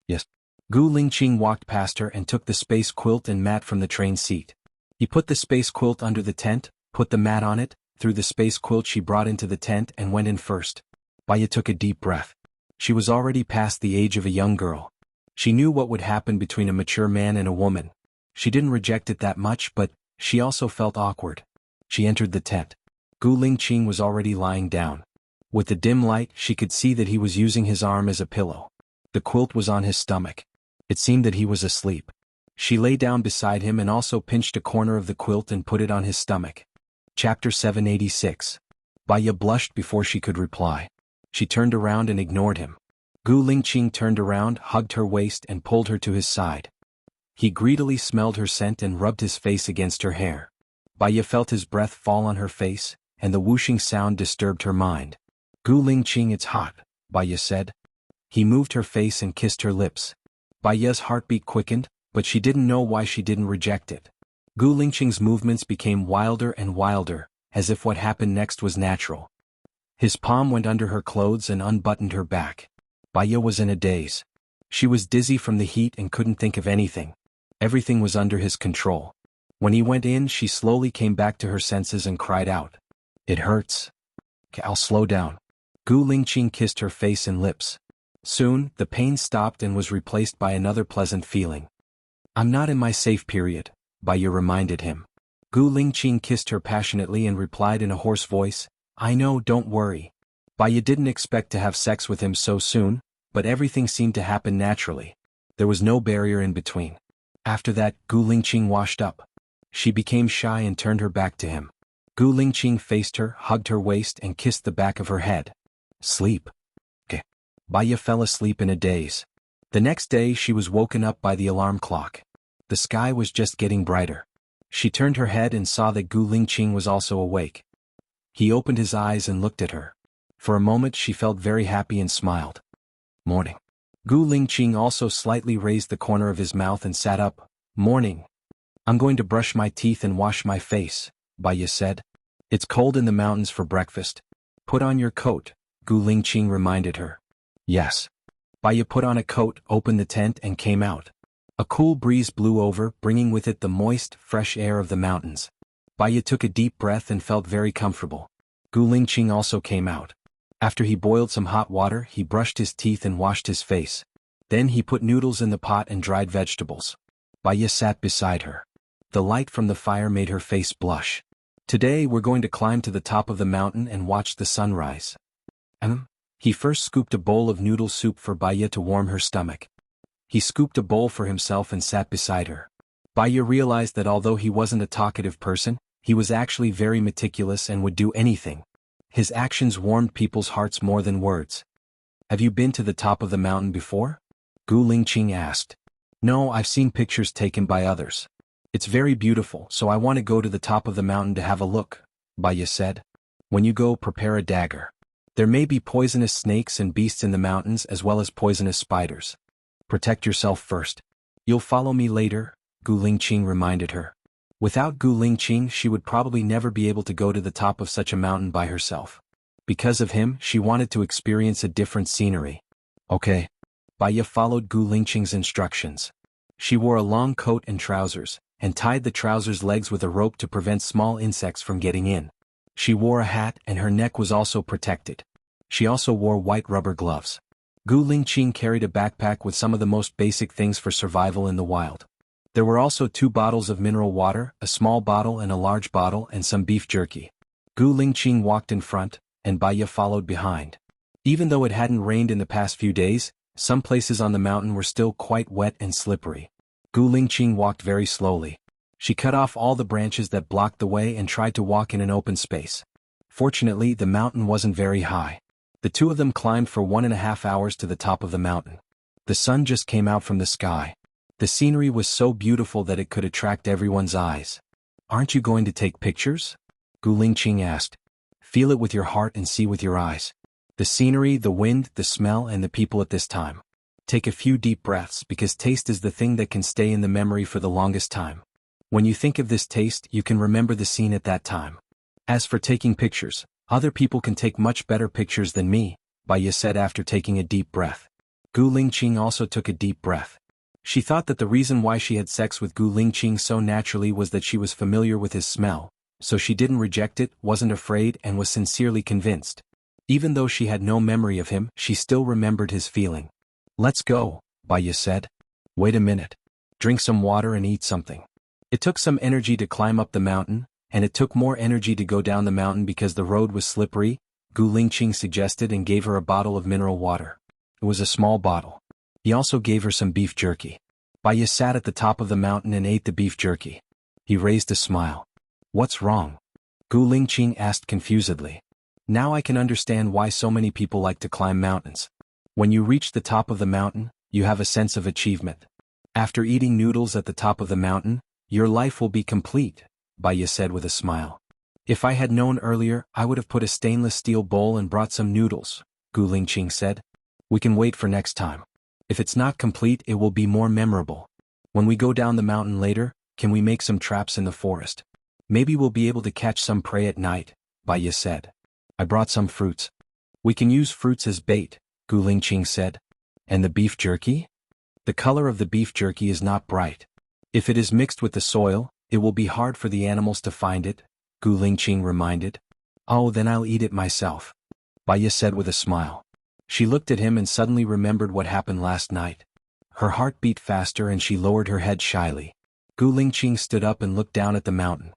Yes. Gu Lingqing walked past her and took the space quilt and mat from the train seat. He put the space quilt under the tent, put the mat on it, threw the space quilt she brought into the tent and went in first. Baya took a deep breath. She was already past the age of a young girl. She knew what would happen between a mature man and a woman. She didn't reject it that much, but she also felt awkward. She entered the tent. Gu Lingqing was already lying down. With the dim light, she could see that he was using his arm as a pillow. The quilt was on his stomach. It seemed that he was asleep. She lay down beside him and also pinched a corner of the quilt and put it on his stomach. Chapter 786. Baya blushed before she could reply. She turned around and ignored him. Gu Lingqing turned around, hugged her waist and pulled her to his side. He greedily smelled her scent and rubbed his face against her hair. Baya felt his breath fall on her face, and the whooshing sound disturbed her mind. Gu Lingqing, it's hot, Baya said. He moved her face and kissed her lips. Baya's heartbeat quickened, but she didn't know why she didn't reject it. Gu Lingqing's movements became wilder and wilder, as if what happened next was natural. His palm went under her clothes and unbuttoned her back. Baya was in a daze. She was dizzy from the heat and couldn't think of anything. Everything was under his control. When he went in, she slowly came back to her senses and cried out. It hurts. I'll slow down. Gu Lingqing kissed her face and lips. Soon, the pain stopped and was replaced by another pleasant feeling. I'm not in my safe period, Baiya reminded him. Gu Lingqing kissed her passionately and replied in a hoarse voice, I know, don't worry. Baiya didn't expect to have sex with him so soon, but everything seemed to happen naturally. There was no barrier in between. After that, Gu Lingqing washed up. She became shy and turned her back to him. Gu Lingqing faced her, hugged her waist and kissed the back of her head. Sleep. Okay. Baiya fell asleep in a daze. The next day she was woken up by the alarm clock. The sky was just getting brighter. She turned her head and saw that Gu Lingqing was also awake. He opened his eyes and looked at her. For a moment she felt very happy and smiled. Morning. Gu Lingqing also slightly raised the corner of his mouth and sat up. Morning. I'm going to brush my teeth and wash my face, Baiya said. It's cold in the mountains for breakfast. Put on your coat, Gu Lingqing reminded her. Yes. Baiya put on a coat, opened the tent and came out. A cool breeze blew over, bringing with it the moist, fresh air of the mountains. Baiya took a deep breath and felt very comfortable. Gu Lingqing also came out. After he boiled some hot water, he brushed his teeth and washed his face. Then he put noodles in the pot and dried vegetables. Baiya sat beside her. The light from the fire made her face blush. Today we're going to climb to the top of the mountain and watch the sunrise. He first scooped a bowl of noodle soup for Baiya to warm her stomach. He scooped a bowl for himself and sat beside her. Baiya realized that although he wasn't a talkative person, he was actually very meticulous and would do anything. His actions warmed people's hearts more than words. Have you been to the top of the mountain before? Gu Lingqing asked. No, I've seen pictures taken by others. It's very beautiful, so I want to go to the top of the mountain to have a look, Baiya said. When you go, prepare a dagger. There may be poisonous snakes and beasts in the mountains as well as poisonous spiders. Protect yourself first. You'll follow me later, Gu Lingqing reminded her. Without Gu Lingqing she would probably never be able to go to the top of such a mountain by herself. Because of him, she wanted to experience a different scenery. Okay. Baiya followed Gu Lingqing's instructions. She wore a long coat and trousers, and tied the trousers' legs with a rope to prevent small insects from getting in. She wore a hat and her neck was also protected. She also wore white rubber gloves. Gu Lingqing carried a backpack with some of the most basic things for survival in the wild. There were also 2 bottles of mineral water, a small bottle and a large bottle, and some beef jerky. Gu Lingqing walked in front, and Baiya followed behind. Even though it hadn't rained in the past few days, some places on the mountain were still quite wet and slippery. Gu Lingqing walked very slowly. She cut off all the branches that blocked the way and tried to walk in an open space. Fortunately, the mountain wasn't very high. The two of them climbed for 1.5 hours to the top of the mountain. The sun just came out from the sky. The scenery was so beautiful that it could attract everyone's eyes. Aren't you going to take pictures? Gu Lingqing asked. Feel it with your heart and see with your eyes. The scenery, the wind, the smell, and the people at this time. Take a few deep breaths because taste is the thing that can stay in the memory for the longest time. When you think of this taste, you can remember the scene at that time. As for taking pictures, other people can take much better pictures than me, Baiya said after taking a deep breath. Gu Lingqing also took a deep breath. She thought that the reason why she had sex with Gu Lingqing so naturally was that she was familiar with his smell, so she didn't reject it, wasn't afraid, and was sincerely convinced. Even though she had no memory of him, she still remembered his feeling. Let's go, Baiya said. Wait a minute. Drink some water and eat something. It took some energy to climb up the mountain, and it took more energy to go down the mountain because the road was slippery, Gu Lingqing suggested and gave her a bottle of mineral water. It was a small bottle. He also gave her some beef jerky. Baiya sat at the top of the mountain and ate the beef jerky. He raised a smile. What's wrong? Gu Lingqing asked confusedly. Now I can understand why so many people like to climb mountains. When you reach the top of the mountain, you have a sense of achievement. After eating noodles at the top of the mountain, your life will be complete, Baiya said with a smile. If I had known earlier, I would have put a stainless steel bowl and brought some noodles, Gu Lingqing said. We can wait for next time. If it's not complete, it will be more memorable. When we go down the mountain later, can we make some traps in the forest? Maybe we'll be able to catch some prey at night, Baiya said. I brought some fruits. We can use fruits as bait, Gu Lingqing said. And the beef jerky? The color of the beef jerky is not bright. If it is mixed with the soil, it will be hard for the animals to find it, Gu Lingqing reminded. Oh, then I'll eat it myself, Baiya said with a smile. She looked at him and suddenly remembered what happened last night. Her heart beat faster and she lowered her head shyly. Gu Lingqing stood up and looked down at the mountain.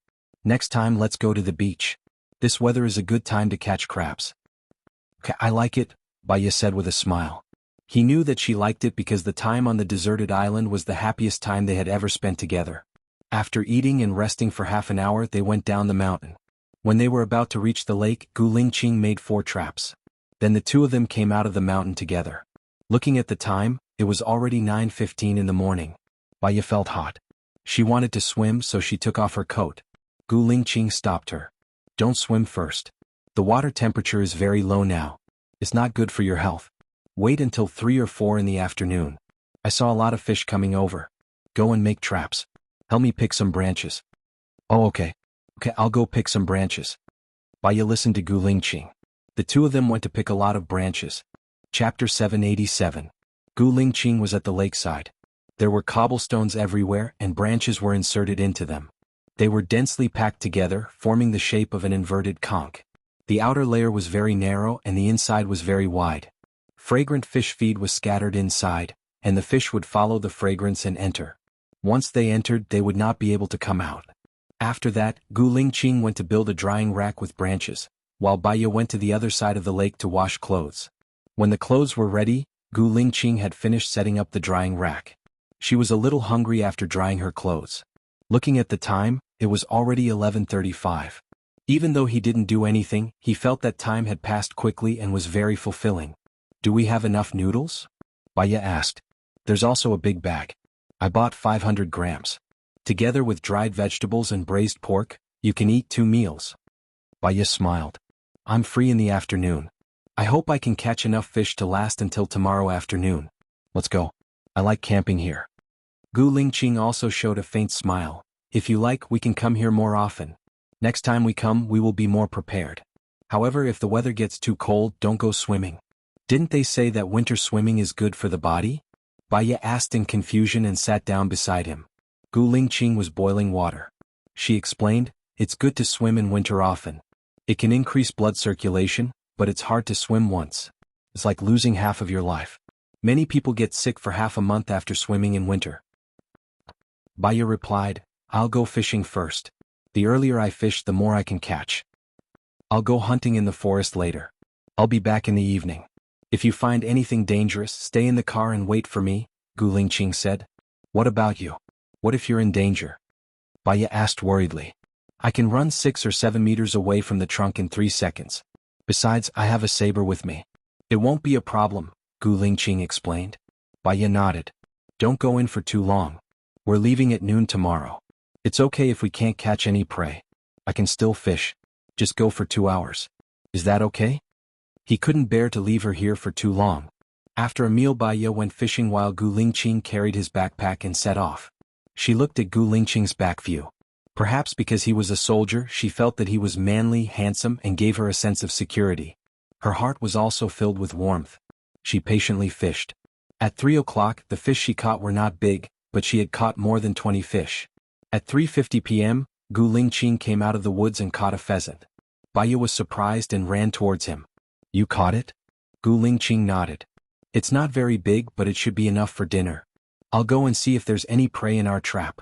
Next time let's go to the beach. This weather is a good time to catch crabs. Okay, I like it, Baya said with a smile. He knew that she liked it because the time on the deserted island was the happiest time they had ever spent together. After eating and resting for half an hour they went down the mountain. When they were about to reach the lake, Gu Lingqing made 4 traps. Then the two of them came out of the mountain together. Looking at the time, it was already 9:15 in the morning. Baya felt hot. She wanted to swim, so she took off her coat. Gu Lingqing stopped her. Don't swim first. The water temperature is very low now. It's not good for your health. Wait until 3 or 4 in the afternoon. I saw a lot of fish coming over. Go and make traps. Help me pick some branches. Oh, okay. Okay, I'll go pick some branches. Baya listened to Gu Lingqing. The two of them went to pick a lot of branches. Chapter 787. Gu Lingqing was at the lakeside. There were cobblestones everywhere and branches were inserted into them. They were densely packed together, forming the shape of an inverted conch. The outer layer was very narrow and the inside was very wide. Fragrant fish feed was scattered inside, and the fish would follow the fragrance and enter. Once they entered, they would not be able to come out. After that, Gu Lingqing went to build a drying rack with branches, while Baya went to the other side of the lake to wash clothes. When the clothes were ready, Gu Lingqing had finished setting up the drying rack. She was a little hungry after drying her clothes. Looking at the time, it was already 11:35. Even though he didn't do anything, he felt that time had passed quickly and was very fulfilling. Do we have enough noodles? Baya asked. There's also a big bag. I bought 500 grams. Together with dried vegetables and braised pork, you can eat 2 meals. Baya smiled. I'm free in the afternoon. I hope I can catch enough fish to last until tomorrow afternoon. Let's go. I like camping here. Gu Lingqing also showed a faint smile. If you like, we can come here more often. Next time we come, we will be more prepared. However, if the weather gets too cold, don't go swimming. Didn't they say that winter swimming is good for the body? Baya asked in confusion and sat down beside him. Gu Lingqing was boiling water. She explained, it's good to swim in winter often. It can increase blood circulation, but it's hard to swim once. It's like losing half of your life. Many people get sick for half a month after swimming in winter. Baya replied, I'll go fishing first. The earlier I fish, the more I can catch. I'll go hunting in the forest later. I'll be back in the evening. If you find anything dangerous, stay in the car and wait for me, Gu Lingqing said. What about you? What if you're in danger? Baya asked worriedly. I can run 6 or 7 meters away from the trunk in 3 seconds. Besides, I have a saber with me. It won't be a problem, Gu Lingqing explained. Baya nodded. Don't go in for too long. We're leaving at noon tomorrow. It's okay if we can't catch any prey. I can still fish. Just go for 2 hours. Is that okay? He couldn't bear to leave her here for too long. After a meal, Baya went fishing while Gu Lingqing carried his backpack and set off. She looked at Gu Lingqing's back view. Perhaps because he was a soldier, she felt that he was manly, handsome, and gave her a sense of security. Her heart was also filled with warmth. She patiently fished. At 3 o'clock, the fish she caught were not big, but she had caught more than 20 fish. At 3:50 p.m., Gu Lingqing came out of the woods and caught a pheasant. Baya was surprised and ran towards him. You caught it? Gu Lingqing nodded. It's not very big, but it should be enough for dinner. I'll go and see if there's any prey in our trap.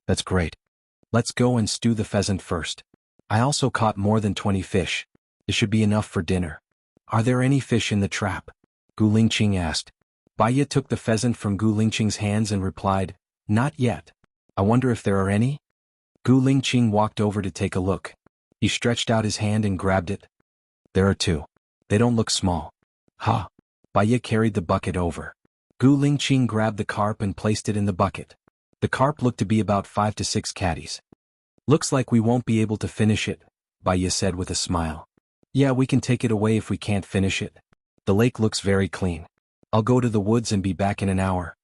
That's great. Let's go and stew the pheasant first. I also caught more than 20 fish. It should be enough for dinner. Are there any fish in the trap? Gu Lingqing asked. Baya took the pheasant from Gu Lingqing's hands and replied, Not yet. I wonder if there are any? Gu Lingqing walked over to take a look. He stretched out his hand and grabbed it. There are 2. They don't look small. Ha! Baya carried the bucket over. Gu Lingqing grabbed the carp and placed it in the bucket. The carp looked to be about 5 to 6 catties. Looks like we won't be able to finish it, Baya said with a smile. Yeah, we can take it away if we can't finish it. The lake looks very clean. I'll go to the woods and be back in an hour.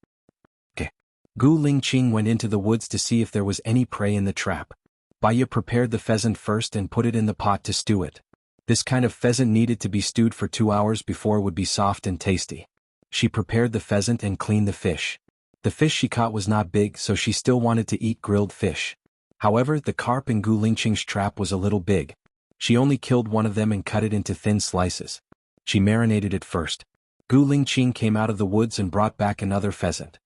Okay. Gu Lingqing went into the woods to see if there was any prey in the trap. Baya prepared the pheasant first and put it in the pot to stew it. This kind of pheasant needed to be stewed for 2 hours before it would be soft and tasty. She prepared the pheasant and cleaned the fish. The fish she caught was not big, so she still wanted to eat grilled fish. However, the carp in Gu Lingqing's trap was a little big. She only killed one of them and cut it into thin slices. She marinated it first. Gu Lingqing came out of the woods and brought back another pheasant.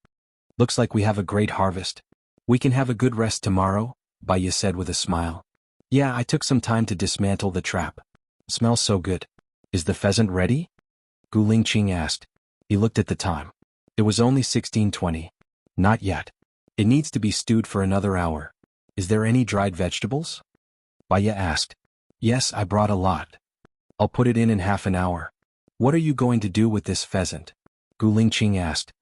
Looks like we have a great harvest. We can have a good rest tomorrow, Baya said with a smile. Yeah, I took some time to dismantle the trap. Smells so good. Is the pheasant ready? Gu Lingqing asked. He looked at the time. It was only 16:20. Not yet. It needs to be stewed for another hour. Is there any dried vegetables? Baya asked. Yes, I brought a lot. I'll put it in half an hour. What are you going to do with this pheasant? Gu Lingqing asked.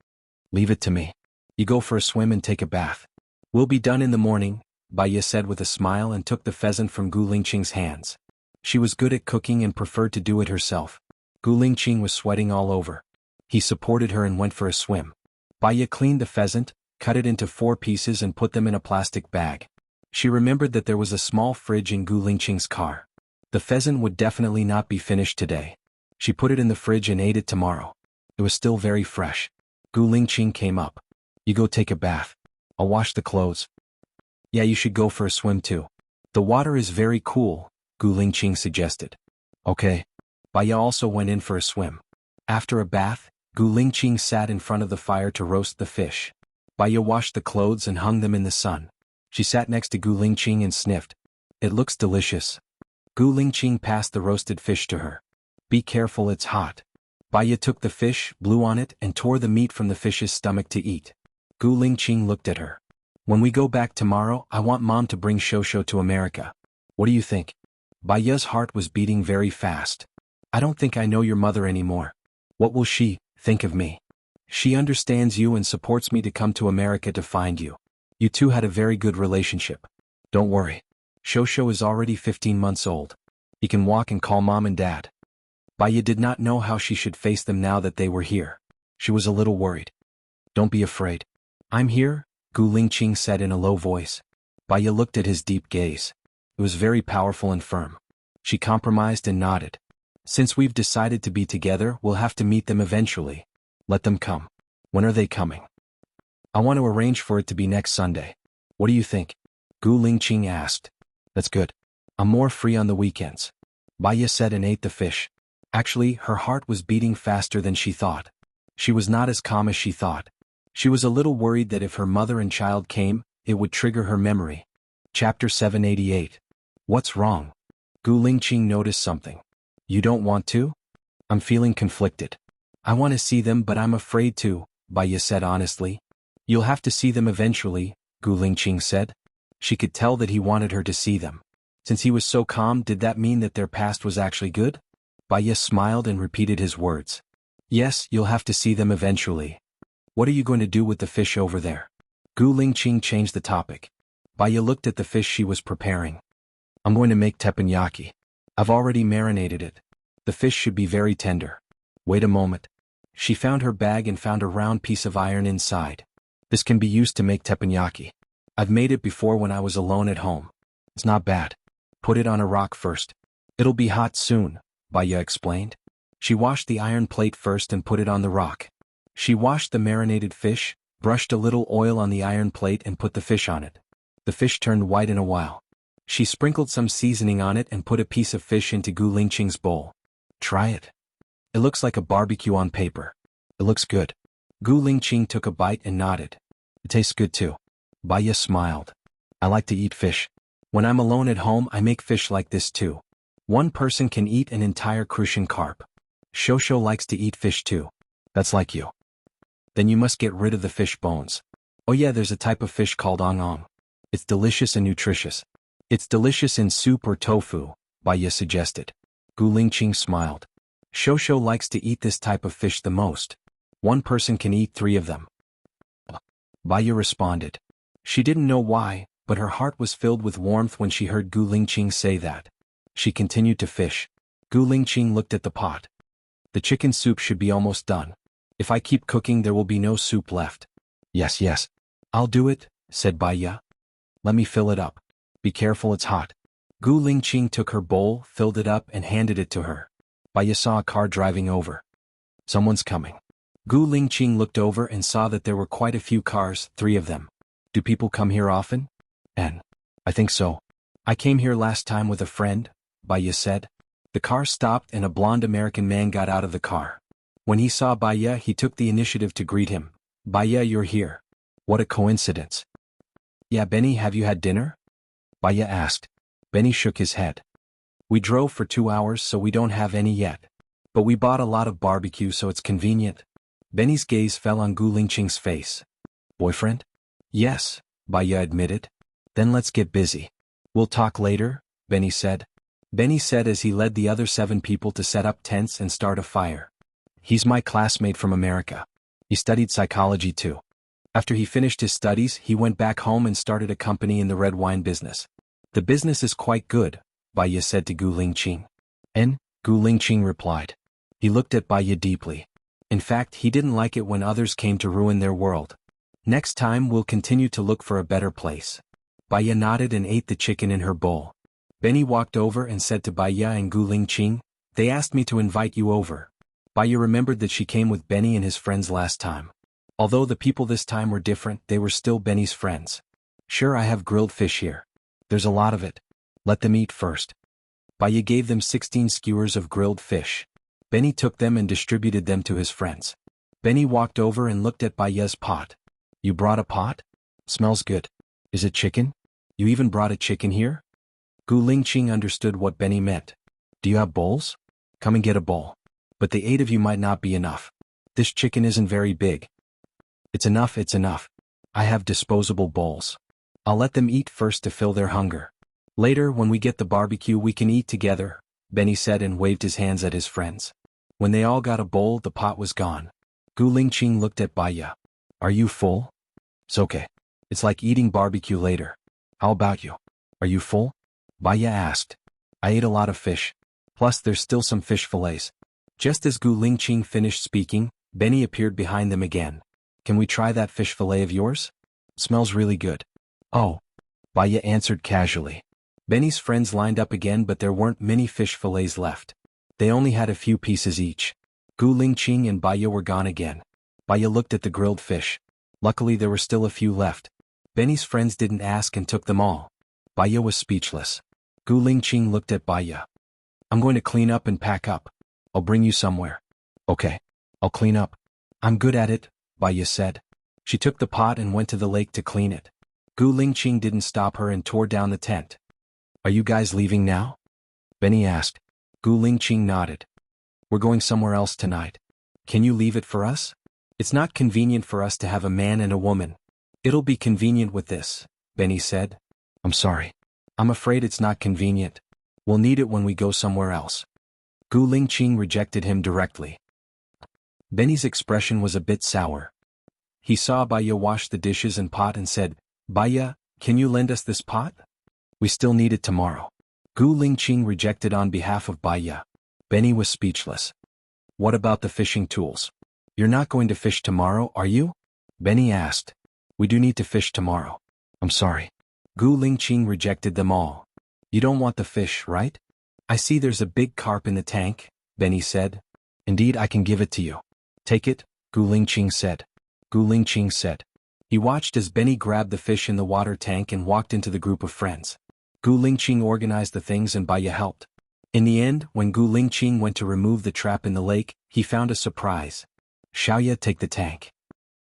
Leave it to me. You go for a swim and take a bath. We'll be done in the morning, Baya said with a smile and took the pheasant from Gu Lingqing's hands. She was good at cooking and preferred to do it herself. Gu Lingqing was sweating all over. He supported her and went for a swim. Baya cleaned the pheasant, cut it into 4 pieces and put them in a plastic bag. She remembered that there was a small fridge in Gu Lingqing's car. The pheasant would definitely not be finished today. She put it in the fridge and ate it tomorrow. It was still very fresh. Gu Lingqing came up. You go take a bath. I'll wash the clothes. Yeah, you should go for a swim too. The water is very cool, Gu Lingqing suggested. Okay. Baya also went in for a swim. After a bath, Gu Lingqing sat in front of the fire to roast the fish. Baya washed the clothes and hung them in the sun. She sat next to Gu Lingqing and sniffed. It looks delicious. Gu Lingqing passed the roasted fish to her. Be careful, it's hot. Baya took the fish, blew on it, and tore the meat from the fish's stomach to eat. Gu Lingqing looked at her. When we go back tomorrow, I want Mom to bring Shosho to America. What do you think? Baya's heart was beating very fast. I don't think I know your mother anymore. What will she think of me? She understands you and supports me to come to America to find you. You two had a very good relationship. Don't worry. Shosho is already 15 months old. He can walk and call Mom and Dad. Baya did not know how she should face them now that they were here. She was a little worried. Don't be afraid. I'm here, Gu Lingqing said in a low voice. Baya looked at his deep gaze. It was very powerful and firm. She compromised and nodded. Since we've decided to be together, we'll have to meet them eventually. Let them come. When are they coming? I want to arrange for it to be next Sunday. What do you think? Gu Lingqing asked. That's good. I'm more free on the weekends. Baya said and ate the fish. Actually, her heart was beating faster than she thought. She was not as calm as she thought. She was a little worried that if her mother and child came, it would trigger her memory. Chapter 788. What's wrong? Gu Lingqing noticed something. You don't want to? I'm feeling conflicted. I want to see them but I'm afraid to, Baya said honestly. You'll have to see them eventually, Gu Lingqing said. She could tell that he wanted her to see them. Since he was so calm, did that mean that their past was actually good? Baya smiled and repeated his words. Yes, you'll have to see them eventually. What are you going to do with the fish over there? Gu Lingqing changed the topic. Baya looked at the fish she was preparing. I'm going to make teppanyaki. I've already marinated it. The fish should be very tender. Wait a moment. She found her bag and found a round piece of iron inside. This can be used to make teppanyaki. I've made it before when I was alone at home. It's not bad. Put it on a rock first. It'll be hot soon, Baya explained. She washed the iron plate first and put it on the rock. She washed the marinated fish, brushed a little oil on the iron plate and put the fish on it. The fish turned white in a while. She sprinkled some seasoning on it and put a piece of fish into Gu Lingqing's bowl. Try it. It looks like a barbecue on paper. It looks good. Gu Lingqing took a bite and nodded. It tastes good too. Baya smiled. I like to eat fish. When I'm alone at home, I make fish like this too. One person can eat an entire crucian carp. Shosho likes to eat fish too. That's like you. Then you must get rid of the fish bones. Oh yeah, there's a type of fish called ong. It's delicious and nutritious. It's delicious in soup or tofu, Baya suggested. Gu Lingqing smiled. Shosho likes to eat this type of fish the most. One person can eat 3 of them. Baya responded. She didn't know why, but her heart was filled with warmth when she heard Gu Lingqing say that. She continued to fish. Gu Lingqing looked at the pot. The chicken soup should be almost done. If I keep cooking, there will be no soup left. Yes. I'll do it, said Baya. Let me fill it up. Be careful, it's hot. Gu Lingqing took her bowl, filled it up and handed it to her. Baya saw a car driving over. Someone's coming. Gu Lingqing looked over and saw that there were quite a few cars, 3 of them. Do people come here often? I think so. I came here last time with a friend, Baya said. The car stopped and a blonde American man got out of the car. When he saw Baya, he took the initiative to greet him. Baya, you're here. What a coincidence. Yeah, Benny, have you had dinner? Baya asked. Benny shook his head. We drove for 2 hours, so we don't have any yet. But we bought a lot of barbecue, so it's convenient. Benny's gaze fell on Gu Lingqing's face. Boyfriend? Yes, Baya admitted. Then let's get busy. We'll talk later, Benny said. Benny said as he led the other 7 people to set up tents and start a fire. He's my classmate from America. He studied psychology too. After he finished his studies, he went back home and started a company in the red wine business. The business is quite good, Baya said to Gu Lingqing. And, Gu Lingqing replied. He looked at Baya deeply. In fact, he didn't like it when others came to ruin their world. Next time we'll continue to look for a better place. Baya nodded and ate the chicken in her bowl. Benny walked over and said to Baya and Gu Lingqing, they asked me to invite you over. Baya remembered that she came with Benny and his friends last time. Although the people this time were different, they were still Benny's friends. Sure, I have grilled fish here. There's a lot of it. Let them eat first. Baya gave them 16 skewers of grilled fish. Benny took them and distributed them to his friends. Benny walked over and looked at Baya's pot. You brought a pot? Smells good. Is it chicken? You even brought a chicken here? Gu Lingqing understood what Benny meant. Do you have bowls? Come and get a bowl. But the 8 of you might not be enough. This chicken isn't very big. It's enough, it's enough. I have disposable bowls. I'll let them eat first to fill their hunger. Later, when we get the barbecue, we can eat together, Benny said and waved his hands at his friends. When they all got a bowl, the pot was gone. Gu Lingqing looked at Baya. Are you full? It's okay. It's like eating barbecue later. How about you? Are you full? Baya asked. I ate a lot of fish. Plus there's still some fish fillets. Just as Gu Lingqing finished speaking, Benny appeared behind them again. Can we try that fish fillet of yours? Smells really good. Oh. Baya answered casually. Benny's friends lined up again, but there weren't many fish fillets left. They only had a few pieces each. Gu Lingqing and Baya were gone again. Baya looked at the grilled fish. Luckily there were still a few left. Benny's friends didn't ask and took them all. Baya was speechless. Gu Lingqing looked at Baya. I'm going to clean up and pack up. I'll bring you somewhere. Okay. I'll clean up. I'm good at it, Baya said. She took the pot and went to the lake to clean it. Gu Lingqing didn't stop her and tore down the tent. Are you guys leaving now? Benny asked. Gu Lingqing nodded. We're going somewhere else tonight. Can you leave it for us? It's not convenient for us to have a man and a woman. It'll be convenient with this, Benny said. I'm sorry. I'm afraid it's not convenient. We'll need it when we go somewhere else. Gu Lingqing rejected him directly. Benny's expression was a bit sour. He saw Baya wash the dishes and pot and said, Baya, can you lend us this pot? We still need it tomorrow. Gu Lingqing rejected on behalf of Baya. Benny was speechless. What about the fishing tools? You're not going to fish tomorrow, are you? Benny asked. We do need to fish tomorrow. I'm sorry. Gu Lingqing rejected them all. You don't want the fish, right? I see there's a big carp in the tank, Benny said. Indeed, I can give it to you. Take it, Gu Lingqing said. Gu Lingqing said. He watched as Benny grabbed the fish in the water tank and walked into the group of friends. Gu Lingqing organized the things and Baya helped. In the end, when Gu Lingqing went to remove the trap in the lake, he found a surprise. Xiaoya, take the tank.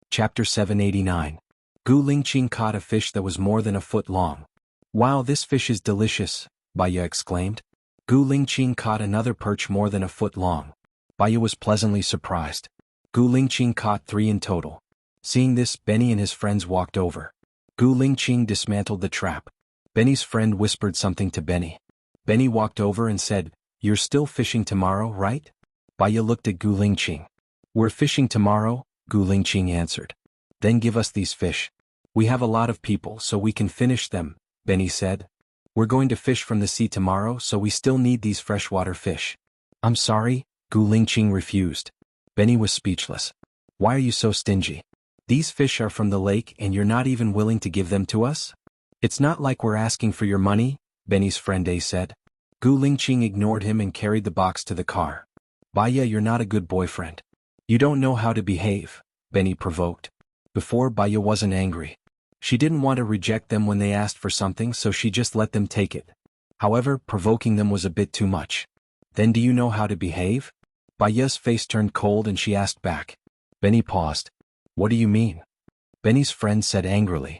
Chapter 789. Gu Lingqing caught a fish that was more than a foot long. Wow, this fish is delicious, Baya exclaimed. Gu Lingqing caught another perch more than a foot long. Baya was pleasantly surprised. Gu Lingqing caught 3 in total. Seeing this, Benny and his friends walked over. Gu Lingqing dismantled the trap. Benny's friend whispered something to Benny. Benny walked over and said, You're still fishing tomorrow, right? Baya looked at Gu Lingqing. We're fishing tomorrow, Gu Lingqing answered. Then give us these fish. We have a lot of people, so we can finish them, Benny said. We're going to fish from the sea tomorrow, so we still need these freshwater fish. I'm sorry, Gu Lingqing refused. Benny was speechless. Why are you so stingy? These fish are from the lake and you're not even willing to give them to us? It's not like we're asking for your money, Benny's friend A said. Gu Lingqing ignored him and carried the box to the car. Baya, you're not a good boyfriend. You don't know how to behave, Benny provoked. Before, Baya wasn't angry. She didn't want to reject them when they asked for something, so she just let them take it. However, provoking them was a bit too much. Then do you know how to behave? Baya's face turned cold and she asked back. Benny paused. What do you mean? Benny's friend said angrily.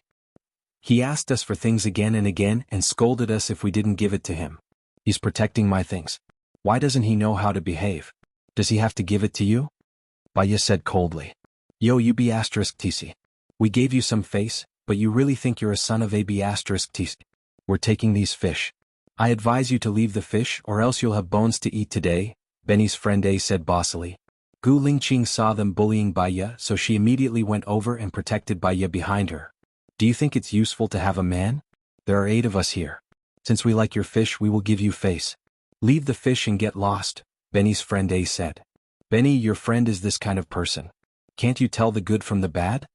He asked us for things again and again and scolded us if we didn't give it to him. He's protecting my things. Why doesn't he know how to behave? Does he have to give it to you? Baya said coldly. Yo you be asterisk tc. We gave you some face, but you really think you're a son of a b asterisk tc. We're taking these fish. I advise you to leave the fish or else you'll have bones to eat today, Benny's friend A said bossily. Gu Lingqing saw them bullying Baya, so she immediately went over and protected Baya behind her. Do you think it's useful to have a man? There are 8 of us here. Since we like your fish we will give you face. Leave the fish and get lost, Benny's friend A said. Benny, your friend is this kind of person. Can't you tell the good from the bad?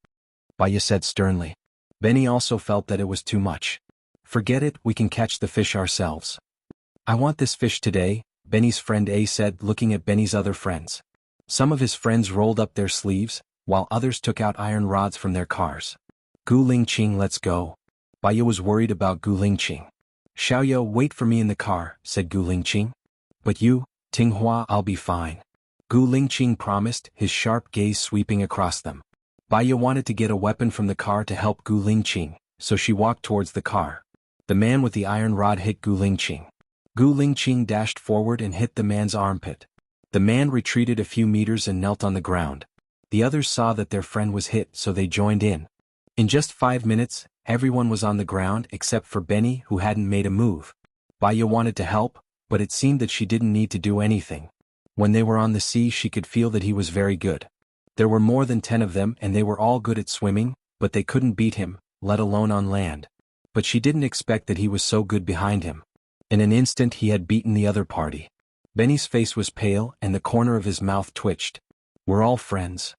Baya said sternly. Benny also felt that it was too much. Forget it, we can catch the fish ourselves. I want this fish today, Benny's friend A said, looking at Benny's other friends. Some of his friends rolled up their sleeves, while others took out iron rods from their cars. Gu Lingqing, let's go. Baya was worried about Gu Lingqing. Xiaoyo, wait for me in the car, said Gu Lingqing. But you, Tinghua, I'll be fine. Gu Lingqing promised, his sharp gaze sweeping across them. Baya wanted to get a weapon from the car to help Gu Lingqing, so she walked towards the car. The man with the iron rod hit Gu Lingqing. Gu Lingqing dashed forward and hit the man's armpit. The man retreated a few meters and knelt on the ground. The others saw that their friend was hit, so they joined in. In just 5 minutes, everyone was on the ground except for Benny, who hadn't made a move. Baya wanted to help, but it seemed that she didn't need to do anything. When they were on the sea she could feel that he was very good. There were more than 10 of them and they were all good at swimming, but they couldn't beat him, let alone on land. But she didn't expect that he was so good behind him. In an instant he had beaten the other party. Benny's face was pale and the corner of his mouth twitched. We're all friends.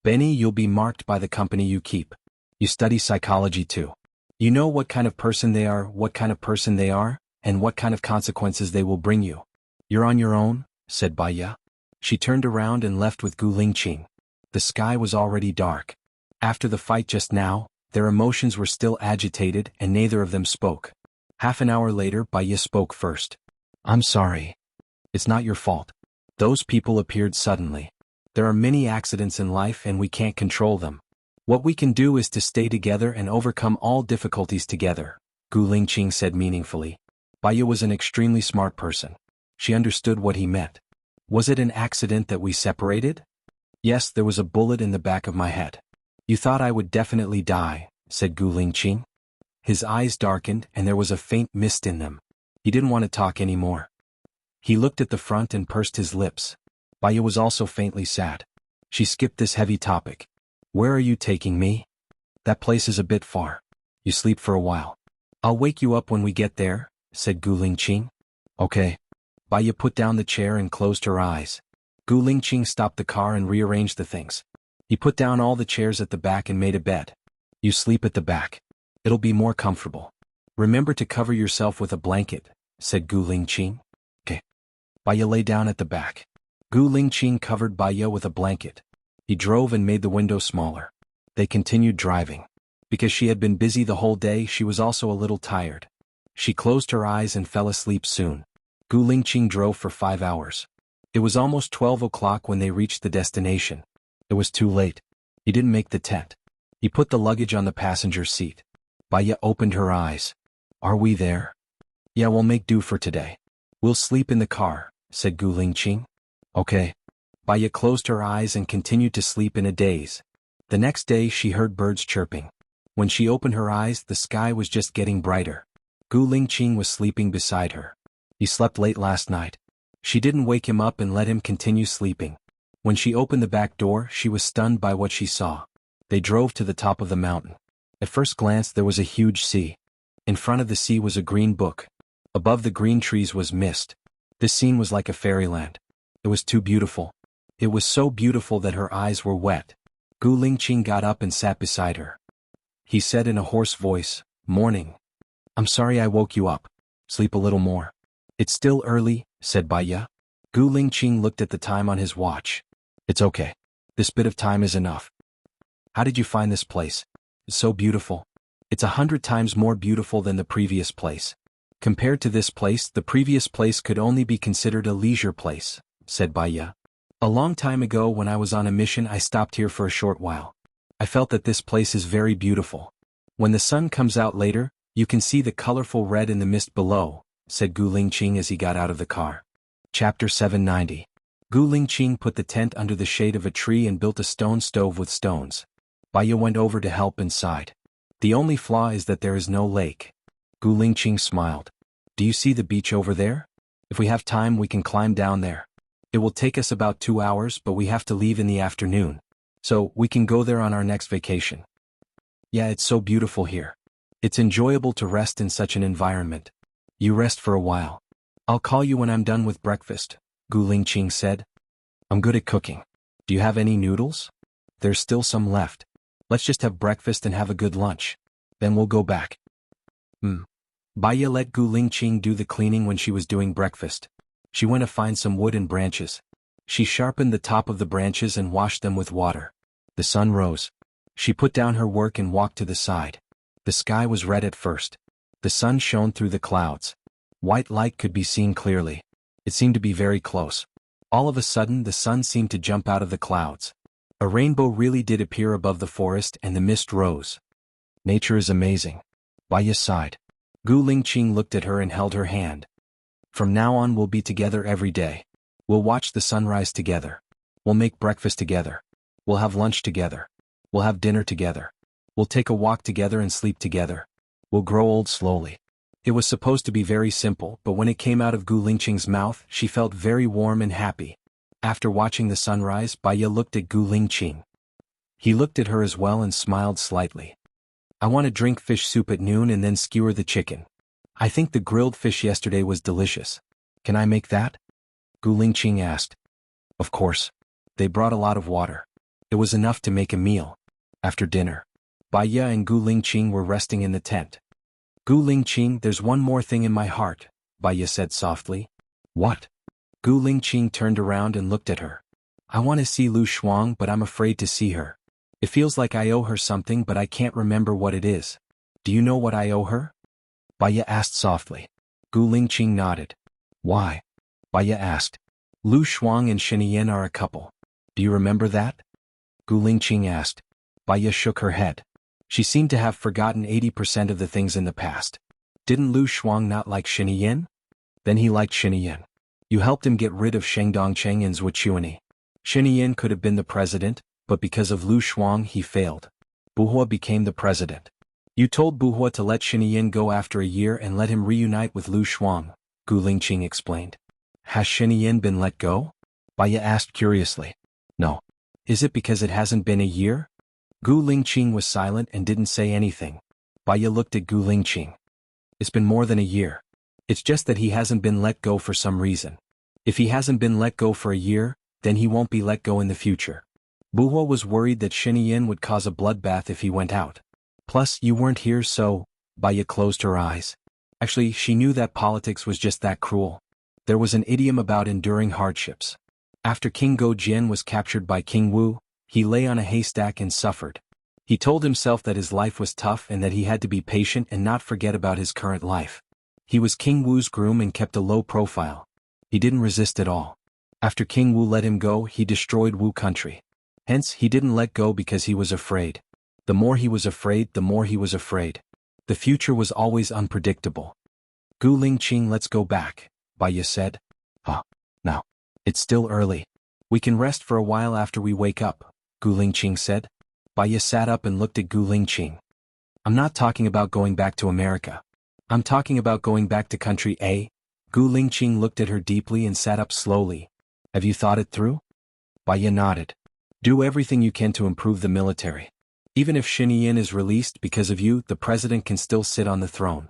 Benny, you'll be marked by the company you keep. You study psychology too. You know what kind of person they are, and what kind of consequences they will bring you. You're on your own, said Baya. She turned around and left with Gu Lingqing. The sky was already dark. After the fight just now, their emotions were still agitated and neither of them spoke. Half an hour later Baya spoke first. I'm sorry. It's not your fault. Those people appeared suddenly. There are many accidents in life and we can't control them. What we can do is to stay together and overcome all difficulties together, Gu Lingqing said meaningfully. Baya was an extremely smart person. She understood what he meant. Was it an accident that we separated? Yes, there was a bullet in the back of my head. You thought I would definitely die, said Gu Lingqing. His eyes darkened and there was a faint mist in them. He didn't want to talk anymore. He looked at the front and pursed his lips. Baya was also faintly sad. She skipped this heavy topic. Where are you taking me? That place is a bit far. You sleep for a while. I'll wake you up when we get there, said Gu Lingqing. Okay. Baya put down the chair and closed her eyes. Gu Lingqing stopped the car and rearranged the things. He put down all the chairs at the back and made a bed. You sleep at the back. It'll be more comfortable. Remember to cover yourself with a blanket, said Gu Lingqing. Okay. Baya lay down at the back. Gu Lingqing covered Baya with a blanket. He drove and made the window smaller. They continued driving. Because she had been busy the whole day, she was also a little tired. She closed her eyes and fell asleep soon. Gu Lingqing drove for 5 hours. It was almost 12 o'clock when they reached the destination. It was too late. He didn't make the tent. He put the luggage on the passenger seat. Baya opened her eyes. Are we there? Yeah, we'll make do for today. We'll sleep in the car, said Gu Lingqing. Okay. Baya closed her eyes and continued to sleep in a daze. The next day she heard birds chirping. When she opened her eyes the sky was just getting brighter. Gu Lingqing was sleeping beside her. He slept late last night. She didn't wake him up and let him continue sleeping. When she opened the back door she was stunned by what she saw. They drove to the top of the mountain. At first glance there was a huge sea. In front of the sea was a green book. Above the green trees was mist. This scene was like a fairyland. It was too beautiful. It was so beautiful that her eyes were wet. Gu Lingqing got up and sat beside her. He said in a hoarse voice, Morning. I'm sorry I woke you up. Sleep a little more. It's still early, said Baya. Gu Lingqing looked at the time on his watch. It's okay. This bit of time is enough. How did you find this place? It's so beautiful. It's 100 times more beautiful than the previous place. Compared to this place, the previous place could only be considered a leisure place, said Baya. A long time ago when I was on a mission I stopped here for a short while. I felt that this place is very beautiful. When the sun comes out later, you can see the colorful red in the mist below, said Gu Lingqing as he got out of the car. Chapter 790. Gu Lingqing put the tent under the shade of a tree and built a stone stove with stones. Baya went over to help and sighed. The only flaw is that there is no lake. Gu Lingqing smiled. Do you see the beach over there? If we have time we can climb down there. It will take us about 2 hours but we have to leave in the afternoon. So, we can go there on our next vacation. Yeah, it's so beautiful here. It's enjoyable to rest in such an environment. You rest for a while. I'll call you when I'm done with breakfast, Gu Lingqing said. I'm good at cooking. Do you have any noodles? There's still some left. Let's just have breakfast and have a good lunch. Then we'll go back. Baya let Gu Lingqing do the cleaning when she was doing breakfast. She went to find some wood and branches. She sharpened the top of the branches and washed them with water. The sun rose. She put down her work and walked to the side. The sky was red at first. The sun shone through the clouds. White light could be seen clearly. It seemed to be very close. All of a sudden the sun seemed to jump out of the clouds. A rainbow really did appear above the forest and the mist rose. Nature is amazing. Baya sighed. Gu Lingqing looked at her and held her hand. From now on we'll be together every day. We'll watch the sunrise together. We'll make breakfast together. We'll have lunch together. We'll have dinner together. We'll take a walk together and sleep together. We'll grow old slowly. It was supposed to be very simple, but when it came out of Gu Lingqing's mouth, she felt very warm and happy. After watching the sunrise, Baya looked at Gu Lingqing. He looked at her as well and smiled slightly. I want to drink fish soup at noon and then skewer the chicken. I think the grilled fish yesterday was delicious. Can I make that? Gu Lingqing asked. Of course. They brought a lot of water. It was enough to make a meal. After dinner, Baya and Gu Lingqing were resting in the tent. Gu Lingqing, there's one more thing in my heart, Baya said softly. What? Gu Lingqing turned around and looked at her. I want to see Lu Shuang but I'm afraid to see her. It feels like I owe her something but I can't remember what it is. Do you know what I owe her? Baya asked softly. Gu Lingqing nodded. Why? Baya asked. Lu Shuang and Xianxia are a couple. Do you remember that? Gu Lingqing asked. Baya shook her head. She seemed to have forgotten 80% of the things in the past. Didn't Lu Shuang not like Xianxia? Then he liked Xianxia. You helped him get rid of Sheng Dongcheng and Wuxialover. Xianxia could have been the president, but because of Lu Shuang he failed. Buhua became the president. You told Buhua to let Xianxia go after a year and let him reunite with Lu Shuang, Gu Lingqing explained. Has Xianxia been let go? Baya asked curiously. No. Is it because it hasn't been a year? Gu Lingqing was silent and didn't say anything. Baya looked at Gu Lingqing. It's been more than a year. It's just that he hasn't been let go for some reason. If he hasn't been let go for a year, then he won't be let go in the future. Buhua was worried that Xianxia would cause a bloodbath if he went out. Plus, you weren't here so, Baya closed her eyes. Actually, she knew that politics was just that cruel. There was an idiom about enduring hardships. After King Gojian was captured by King Wu, he lay on a haystack and suffered. He told himself that his life was tough and that he had to be patient and not forget about his current life. He was King Wu's groom and kept a low profile. He didn't resist at all. After King Wu let him go, he destroyed Wu country. Hence, he didn't let go because he was afraid. The more he was afraid, the more he was afraid. The future was always unpredictable. Gu Lingqing, let's go back, Baya said. Now. It's still early. We can rest for a while after we wake up, Gu Lingqing said. Baya sat up and looked at Gu Lingqing. I'm not talking about going back to America. I'm talking about going back to country A. Gu Lingqing looked at her deeply and sat up slowly. Have you thought it through? Baya nodded. Do everything you can to improve the military. Even if Xianxia is released because of you, the president can still sit on the throne.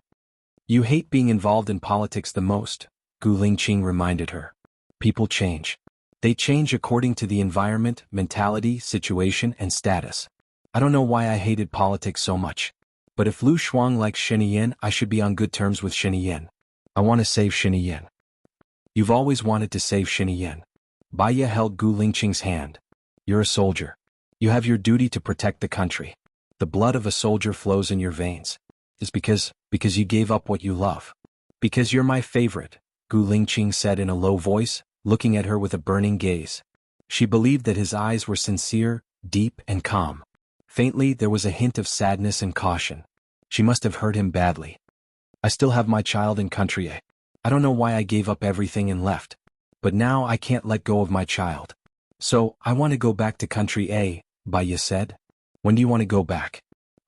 You hate being involved in politics the most, Gu Lingqing reminded her. People change. They change according to the environment, mentality, situation, and status. I don't know why I hated politics so much. But if Lu Shuang likes Xianxia, I should be on good terms with Xianxia. I want to save Xianxia. You've always wanted to save Xianxia. Baya held Gu Lingqing's hand. You're a soldier. You have your duty to protect the country. The blood of a soldier flows in your veins. It's because you gave up what you love. Because you're my favorite, Gu Lingqing said in a low voice, looking at her with a burning gaze. She believed that his eyes were sincere, deep, and calm. Faintly, there was a hint of sadness and caution. She must have hurt him badly. I still have my child in country A. I don't know why I gave up everything and left. But now I can't let go of my child. So, I want to go back to country A, Baya said. When do you want to go back?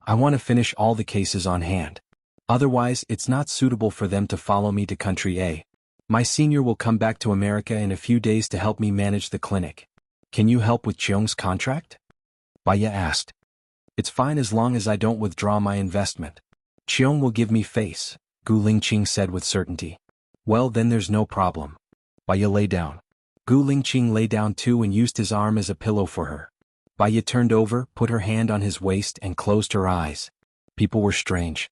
I want to finish all the cases on hand. Otherwise, it's not suitable for them to follow me to country A. My senior will come back to America in a few days to help me manage the clinic. Can you help with Chiong's contract? Baya asked. It's fine as long as I don't withdraw my investment. Chiong will give me face, Gu Lingqing said with certainty. Well, then there's no problem. Baya lay down. Gu Lingqing lay down too and used his arm as a pillow for her. Baya turned over, put her hand on his waist and closed her eyes. People were strange.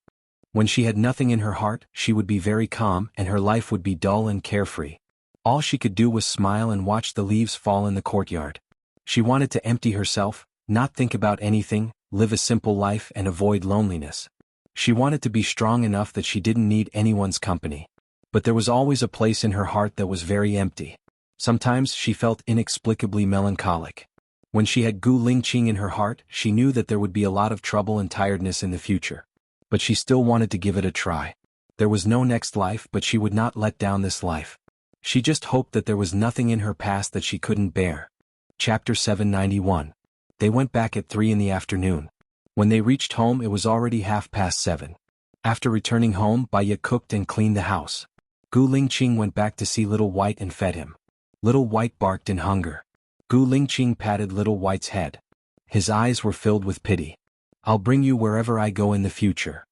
When she had nothing in her heart, she would be very calm and her life would be dull and carefree. All she could do was smile and watch the leaves fall in the courtyard. She wanted to empty herself, not think about anything, live a simple life and avoid loneliness. She wanted to be strong enough that she didn't need anyone's company. But there was always a place in her heart that was very empty. Sometimes she felt inexplicably melancholic. When she had Gu Lingqing in her heart, she knew that there would be a lot of trouble and tiredness in the future. But she still wanted to give it a try. There was no next life, but she would not let down this life. She just hoped that there was nothing in her past that she couldn't bear. Chapter 791. They went back at 3 in the afternoon. When they reached home it was already 7:30. After returning home, Baya cooked and cleaned the house. Gu Lingqing went back to see Little White and fed him. Little White barked in hunger. Gu Lingqing patted Little White's head. His eyes were filled with pity. I'll bring you wherever I go in the future.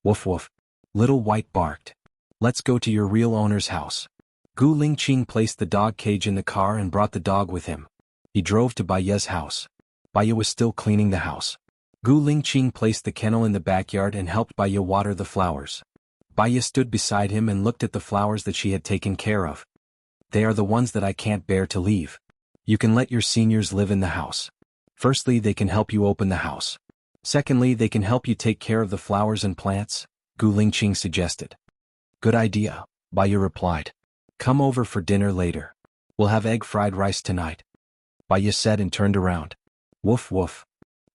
Woof woof. Little White barked. Let's go to your real owner's house. Gu Lingqing placed the dog cage in the car and brought the dog with him. He drove to Baya's house. Baya was still cleaning the house. Gu Lingqing placed the kennel in the backyard and helped Baya water the flowers. Baya stood beside him and looked at the flowers that she had taken care of. They are the ones that I can't bear to leave. You can let your seniors live in the house. Firstly, they can help you open the house. Secondly, they can help you take care of the flowers and plants, Gu Lingqing suggested. Good idea, Baya replied. Come over for dinner later. We'll have egg fried rice tonight. Baya said and turned around. Woof woof.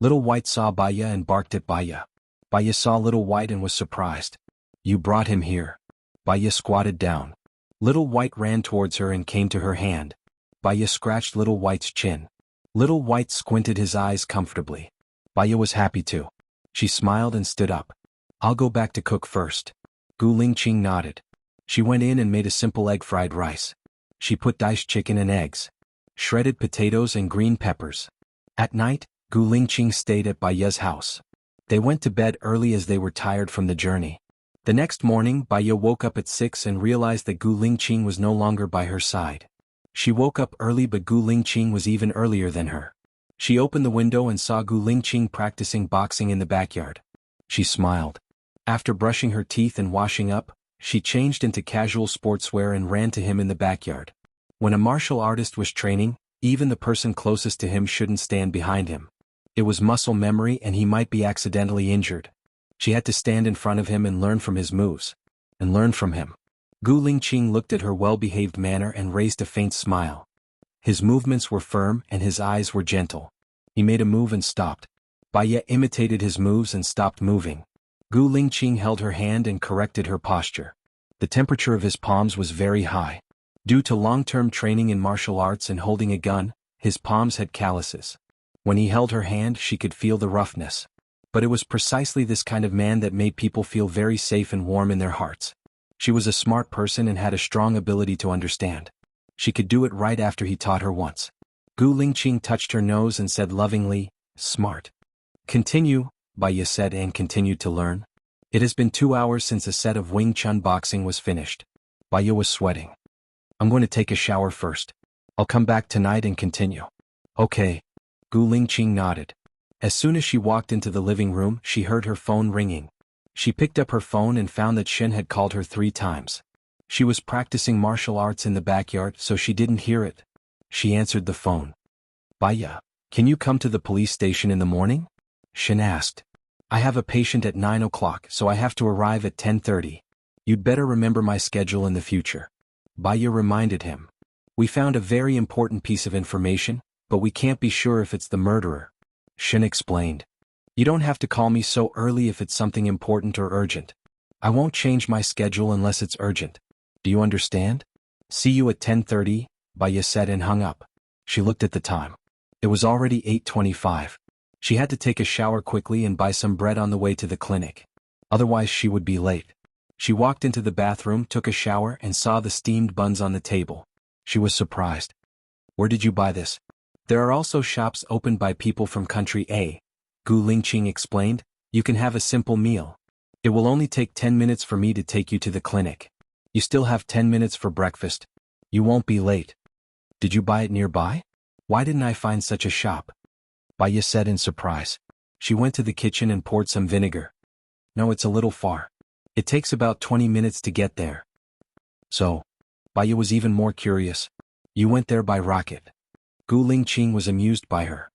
Little White saw Baya and barked at Baya. Baya saw Little White and was surprised. You brought him here. Baya squatted down. Little White ran towards her and came to her hand. Baya scratched Little White's chin. Little White squinted his eyes comfortably. Baya was happy too. She smiled and stood up. I'll go back to cook first. Gu Lingqing nodded. She went in and made a simple egg fried rice. She put diced chicken and eggs, shredded potatoes and green peppers. At night, Gu Lingqing stayed at Baya's house. They went to bed early as they were tired from the journey. The next morning, Baya woke up at 6 and realized that Gu Lingqing was no longer by her side. She woke up early but Gu Lingqing was even earlier than her. She opened the window and saw Gu Lingqing practicing boxing in the backyard. She smiled. After brushing her teeth and washing up, she changed into casual sportswear and ran to him in the backyard. When a martial artist was training, even the person closest to him shouldn't stand behind him. It was muscle memory and he might be accidentally injured. She had to stand in front of him and learn from his moves. And learn from him. Gu Lingqing looked at her well-behaved manner and raised a faint smile. His movements were firm and his eyes were gentle. He made a move and stopped. Baya imitated his moves and stopped moving. Gu Lingqing held her hand and corrected her posture. The temperature of his palms was very high. Due to long-term training in martial arts and holding a gun, his palms had calluses. When he held her hand, she could feel the roughness. But it was precisely this kind of man that made people feel very safe and warm in their hearts. She was a smart person and had a strong ability to understand. She could do it right after he taught her once. Gu Lingqing touched her nose and said lovingly, "Smart." "Continue," Baya said and continued to learn. It has been 2 hours since a set of Wing Chun boxing was finished. Baya was sweating. "I'm going to take a shower first. I'll come back tonight and continue." "Okay." Gu Lingqing nodded. As soon as she walked into the living room, she heard her phone ringing. She picked up her phone and found that Shen had called her 3 times. She was practicing martial arts in the backyard, so she didn't hear it. She answered the phone. "Baya, can you come to the police station in the morning?" Shen asked. "I have a patient at 9 o'clock, so I have to arrive at 10:30. You'd better remember my schedule in the future." Baya reminded him. "We found a very important piece of information, but we can't be sure if it's the murderer." Shen explained. You don't have to call me so early if it's something important or urgent. I won't change my schedule unless it's urgent. Do you understand? See you at 10:30, Baya said and hung up. She looked at the time. It was already 8:25. She had to take a shower quickly and buy some bread on the way to the clinic. Otherwise she would be late. She walked into the bathroom, took a shower, and saw the steamed buns on the table. She was surprised. Where did you buy this? There are also shops opened by people from country A. Gu Lingqing explained. You can have a simple meal. It will only take 10 minutes for me to take you to the clinic. You still have 10 minutes for breakfast. You won't be late. Did you buy it nearby? Why didn't I find such a shop? Baya said in surprise. She went to the kitchen and poured some vinegar. No, it's a little far. It takes about 20 minutes to get there. So, Baya was even more curious. You went there by rocket. Gu Lingqing was amused by her.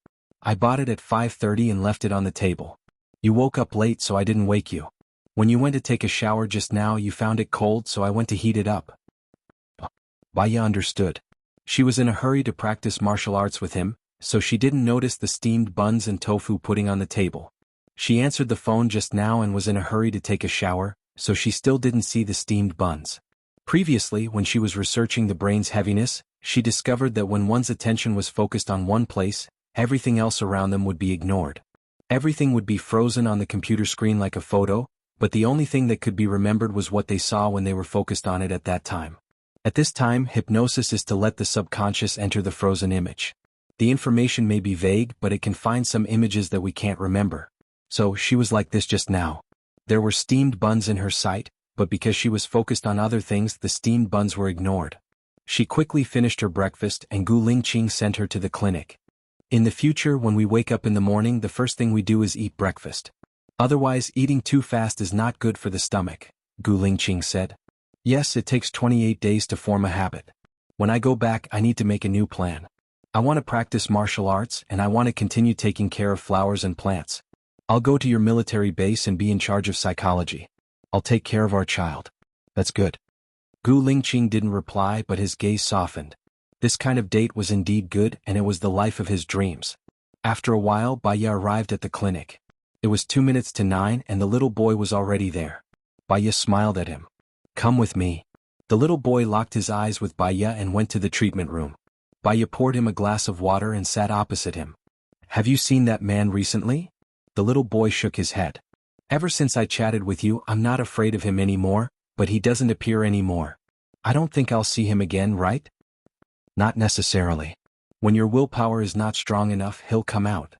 I bought it at 5:30 and left it on the table. You woke up late so I didn't wake you. When you went to take a shower just now you found it cold so I went to heat it up. Baya understood. She was in a hurry to practice martial arts with him, so she didn't notice the steamed buns and tofu pudding on the table. She answered the phone just now and was in a hurry to take a shower, so she still didn't see the steamed buns. Previously, when she was researching the brain's heaviness, she discovered that when one's attention was focused on one place, everything else around them would be ignored. Everything would be frozen on the computer screen like a photo, but the only thing that could be remembered was what they saw when they were focused on it at that time. At this time, hypnosis is to let the subconscious enter the frozen image. The information may be vague, but it can find some images that we can't remember. So, she was like this just now. There were steamed buns in her sight, but because she was focused on other things, the steamed buns were ignored. She quickly finished her breakfast and Gu Lingqing sent her to the clinic. In the future, when we wake up in the morning, the first thing we do is eat breakfast. Otherwise, eating too fast is not good for the stomach, Gu Lingqing said. Yes, it takes 28 days to form a habit. When I go back, I need to make a new plan. I want to practice martial arts and I want to continue taking care of flowers and plants. I'll go to your military base and be in charge of psychology. I'll take care of our child. That's good. Gu Lingqing didn't reply, but his gaze softened. This kind of date was indeed good and it was the life of his dreams. After a while, Baya arrived at the clinic. It was 2 minutes to 9 and the little boy was already there. Baya smiled at him. Come with me. The little boy locked his eyes with Baya and went to the treatment room. Baya poured him a glass of water and sat opposite him. Have you seen that man recently? The little boy shook his head. Ever since I chatted with you, I'm not afraid of him anymore, but he doesn't appear anymore. I don't think I'll see him again, right? Not necessarily. When your willpower is not strong enough, he'll come out.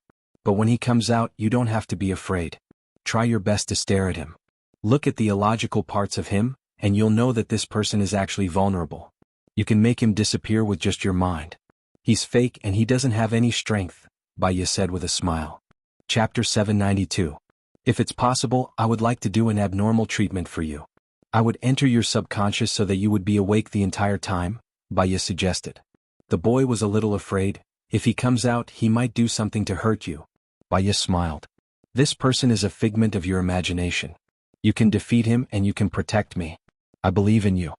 But when he comes out, you don't have to be afraid. Try your best to stare at him. Look at the illogical parts of him, and you'll know that this person is actually vulnerable. You can make him disappear with just your mind. He's fake and he doesn't have any strength, Baya said with a smile. Chapter 792. If it's possible, I would like to do an abnormal treatment for you. I would enter your subconscious so that you would be awake the entire time, Baya suggested. The boy was a little afraid. If he comes out, he might do something to hurt you. Baya smiled. This person is a figment of your imagination. You can defeat him and you can protect me. I believe in you.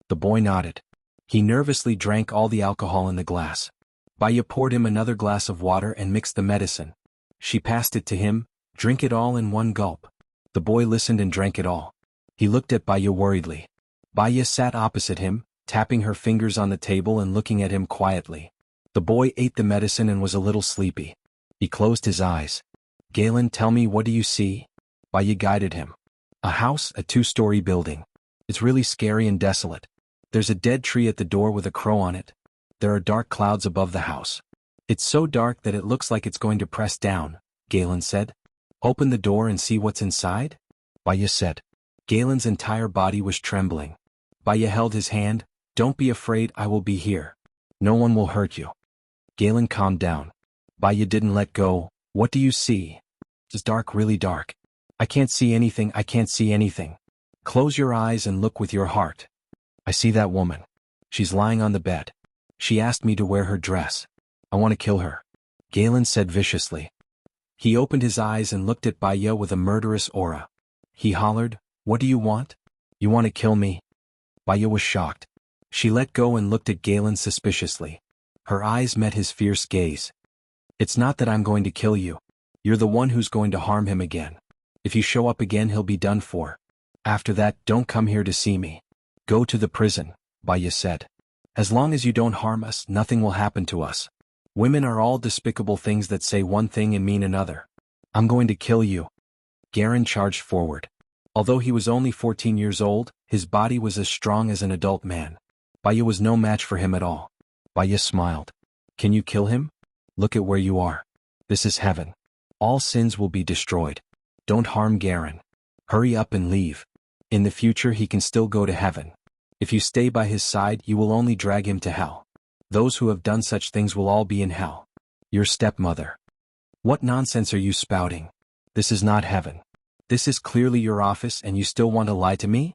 The boy nodded. He nervously drank all the alcohol in the glass. Baya poured him another glass of water and mixed the medicine. She passed it to him. Drink it all in one gulp. The boy listened and drank it all. He looked at Baya worriedly. Baya sat opposite him, tapping her fingers on the table and looking at him quietly. The boy ate the medicine and was a little sleepy. He closed his eyes. Galen, tell me, what do you see? Baya guided him. A house, a 2-story building. It's really scary and desolate. There's a dead tree at the door with a crow on it. There are dark clouds above the house. It's so dark that it looks like it's going to press down, Galen said. Open the door and see what's inside? Baya said. Galen's entire body was trembling. Baya held his hand. Don't be afraid, I will be here. No one will hurt you. Galen calmed down. Baya didn't let go. What do you see? It's dark, really dark. I can't see anything, I can't see anything. Close your eyes and look with your heart. I see that woman. She's lying on the bed. She asked me to wear her dress. I want to kill her. Galen said viciously. He opened his eyes and looked at Baya with a murderous aura. He hollered, What do you want? You want to kill me? Baya was shocked. She let go and looked at Galen suspiciously. Her eyes met his fierce gaze. It's not that I'm going to kill you. You're the one who's going to harm him again. If you show up again he'll be done for. After that, don't come here to see me. Go to the prison, Baya said. As long as you don't harm us, nothing will happen to us. Women are all despicable things that say one thing and mean another. I'm going to kill you. Garen charged forward. Although he was only 14 years old, his body was as strong as an adult man. Baya was no match for him at all. Baya smiled. Can you kill him? Look at where you are. This is heaven. All sins will be destroyed. Don't harm Garen. Hurry up and leave. In the future he can still go to heaven. If you stay by his side you will only drag him to hell. Those who have done such things will all be in hell. Your stepmother. What nonsense are you spouting? This is not heaven. This is clearly your office and you still want to lie to me?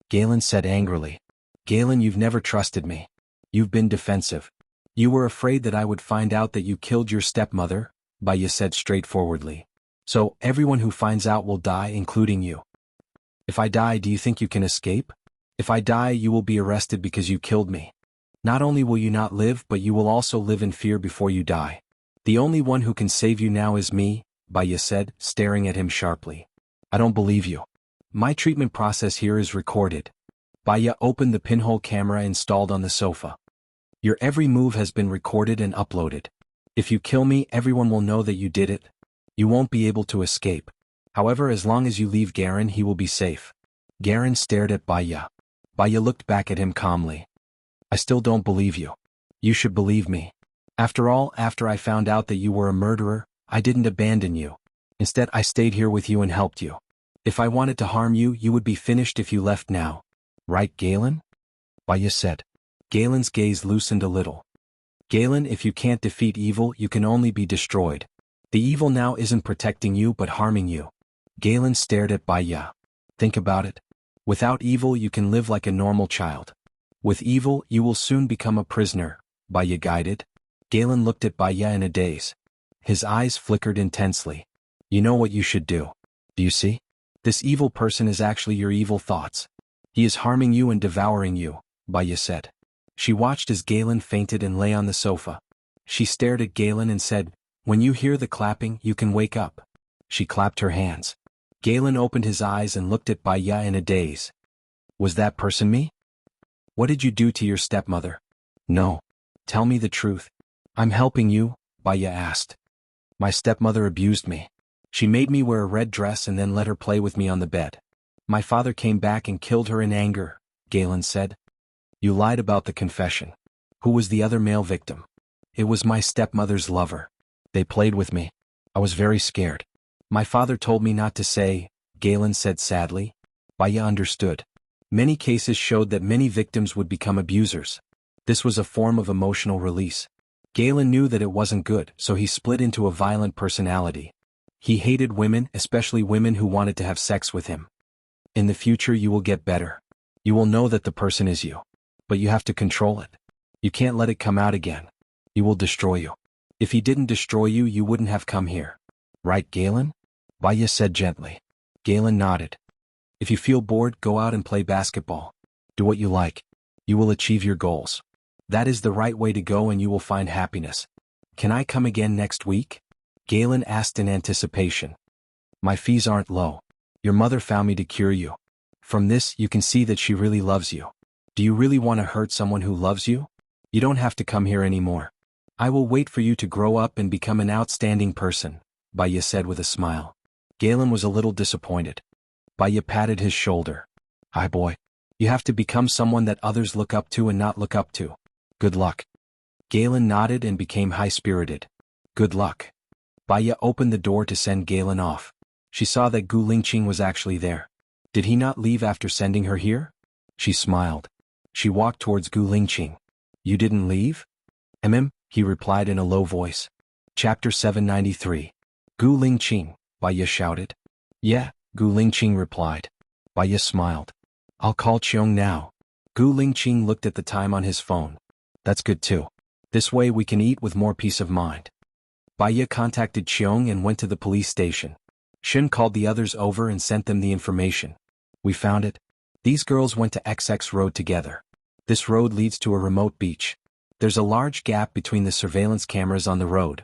Galen said angrily. Galen, you've never trusted me. You've been defensive. You were afraid that I would find out that you killed your stepmother, Baya said straightforwardly. So, everyone who finds out will die, including you. If I die, do you think you can escape? If I die, you will be arrested because you killed me. Not only will you not live, but you will also live in fear before you die. The only one who can save you now is me, Baya said, staring at him sharply. I don't believe you. My treatment process here is recorded. Baya opened the pinhole camera installed on the sofa. Your every move has been recorded and uploaded. If you kill me, everyone will know that you did it. You won't be able to escape. However, as long as you leave Garen, he will be safe. Garen stared at Baya. Baya looked back at him calmly. I still don't believe you. You should believe me. After all, after I found out that you were a murderer, I didn't abandon you. Instead, I stayed here with you and helped you. If I wanted to harm you, you would be finished if you left now. Right, Galen? Baya said. Galen's gaze loosened a little. Galen, if you can't defeat evil, you can only be destroyed. The evil now isn't protecting you but harming you. Galen stared at Baya. Think about it. Without evil you can live like a normal child. With evil you will soon become a prisoner, Baya guided. Galen looked at Baya in a daze. His eyes flickered intensely. You know what you should do. Do you see? This evil person is actually your evil thoughts. He is harming you and devouring you, Baya said. She watched as Galen fainted and lay on the sofa. She stared at Galen and said, When you hear the clapping, you can wake up. She clapped her hands. Galen opened his eyes and looked at Baya in a daze. Was that person me? What did you do to your stepmother? No. Tell me the truth. I'm helping you, Baya asked. My stepmother abused me. She made me wear a red dress and then let her play with me on the bed. My father came back and killed her in anger, Galen said. You lied about the confession. Who was the other male victim? It was my stepmother's lover. They played with me. I was very scared. My father told me not to say, Galen said sadly. Baya understood. Many cases showed that many victims would become abusers. This was a form of emotional release. Galen knew that it wasn't good, so he split into a violent personality. He hated women, especially women who wanted to have sex with him. In the future you will get better. You will know that the person is you. But you have to control it. You can't let it come out again. He will destroy you. If he didn't destroy you, you wouldn't have come here. Right, Galen? Baya said gently. Galen nodded. If you feel bored, go out and play basketball. Do what you like. You will achieve your goals. That is the right way to go and you will find happiness. Can I come again next week? Galen asked in anticipation. My fees aren't low. Your mother found me to cure you. From this, you can see that she really loves you. Do you really want to hurt someone who loves you? You don't have to come here anymore. I will wait for you to grow up and become an outstanding person, Baya said with a smile. Galen was a little disappointed. Baya patted his shoulder. Hi boy. You have to become someone that others look up to and not look up to. Good luck. Galen nodded and became high-spirited. Good luck. Baya opened the door to send Galen off. She saw that Gu Lingqing was actually there. Did he not leave after sending her here? She smiled. She walked towards Gu Lingqing. You didn't leave? He replied in a low voice. Chapter 793. Gu Lingqing, Baya shouted. Yeah, Gu Lingqing replied. Baya smiled. I'll call Qiong now. Gu Lingqing looked at the time on his phone. That's good too. This way we can eat with more peace of mind. Baya contacted Qiong and went to the police station. Shin called the others over and sent them the information. We found it. These girls went to XX Road together. This road leads to a remote beach. There's a large gap between the surveillance cameras on the road.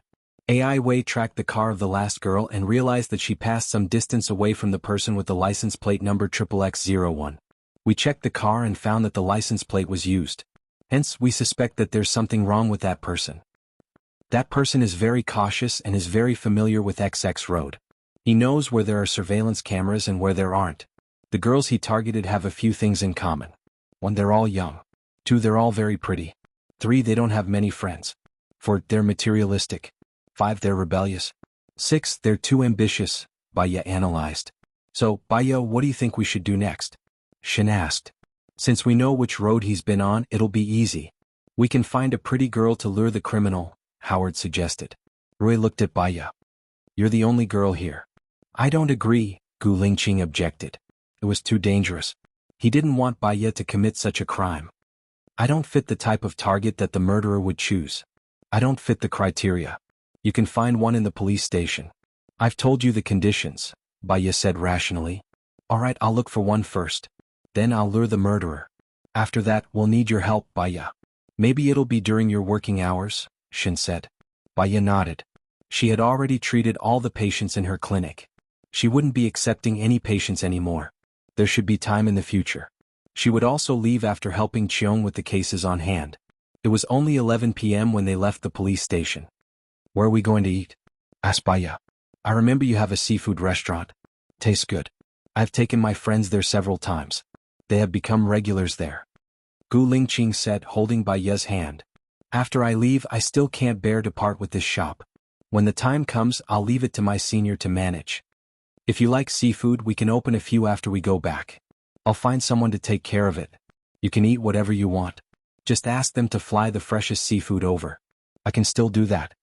AI Wei tracked the car of the last girl and realized that she passed some distance away from the person with the license plate number XXX01. We checked the car and found that the license plate was used. Hence, we suspect that there's something wrong with that person. That person is very cautious and is very familiar with XX Road. He knows where there are surveillance cameras and where there aren't. The girls he targeted have a few things in common. 1. They're all young. 2. They're all very pretty. 3. They don't have many friends. 4. They're materialistic. 5. They're rebellious. 6. They're too ambitious, Baya analyzed. So, Baya, what do you think we should do next? Shin asked. Since we know which road he's been on, it'll be easy. We can find a pretty girl to lure the criminal, Howard suggested. Rui looked at Baya. You're the only girl here. I don't agree, Gu Lingqing objected. It was too dangerous. He didn't want Baya to commit such a crime. I don't fit the type of target that the murderer would choose. I don't fit the criteria. You can find one in the police station. I've told you the conditions, Baya said rationally. All right, I'll look for one first. Then I'll lure the murderer. After that, we'll need your help, Baya. Maybe it'll be during your working hours, Shin said. Baya nodded. She had already treated all the patients in her clinic. She wouldn't be accepting any patients anymore. There should be time in the future. She would also leave after helping Cheong with the cases on hand. It was only 11 p.m. when they left the police station. Where are we going to eat? Asked Baya. I remember you have a seafood restaurant. Tastes good. I've taken my friends there several times. They have become regulars there. Gu Lingqing said, holding Baya's hand. After I leave, I still can't bear to part with this shop. When the time comes, I'll leave it to my senior to manage. If you like seafood, we can open a few after we go back. I'll find someone to take care of it. You can eat whatever you want. Just ask them to fly the freshest seafood over. I can still do that.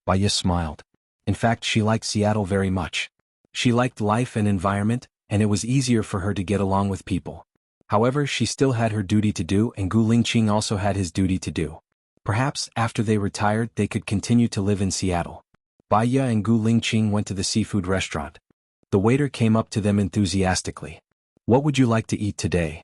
Baya smiled. In fact, she liked Seattle very much. She liked life and environment, and it was easier for her to get along with people. However, she still had her duty to do, and Gu Lingqing also had his duty to do. Perhaps, after they retired, they could continue to live in Seattle. Baya and Gu Lingqing went to the seafood restaurant. The waiter came up to them enthusiastically. What would you like to eat today?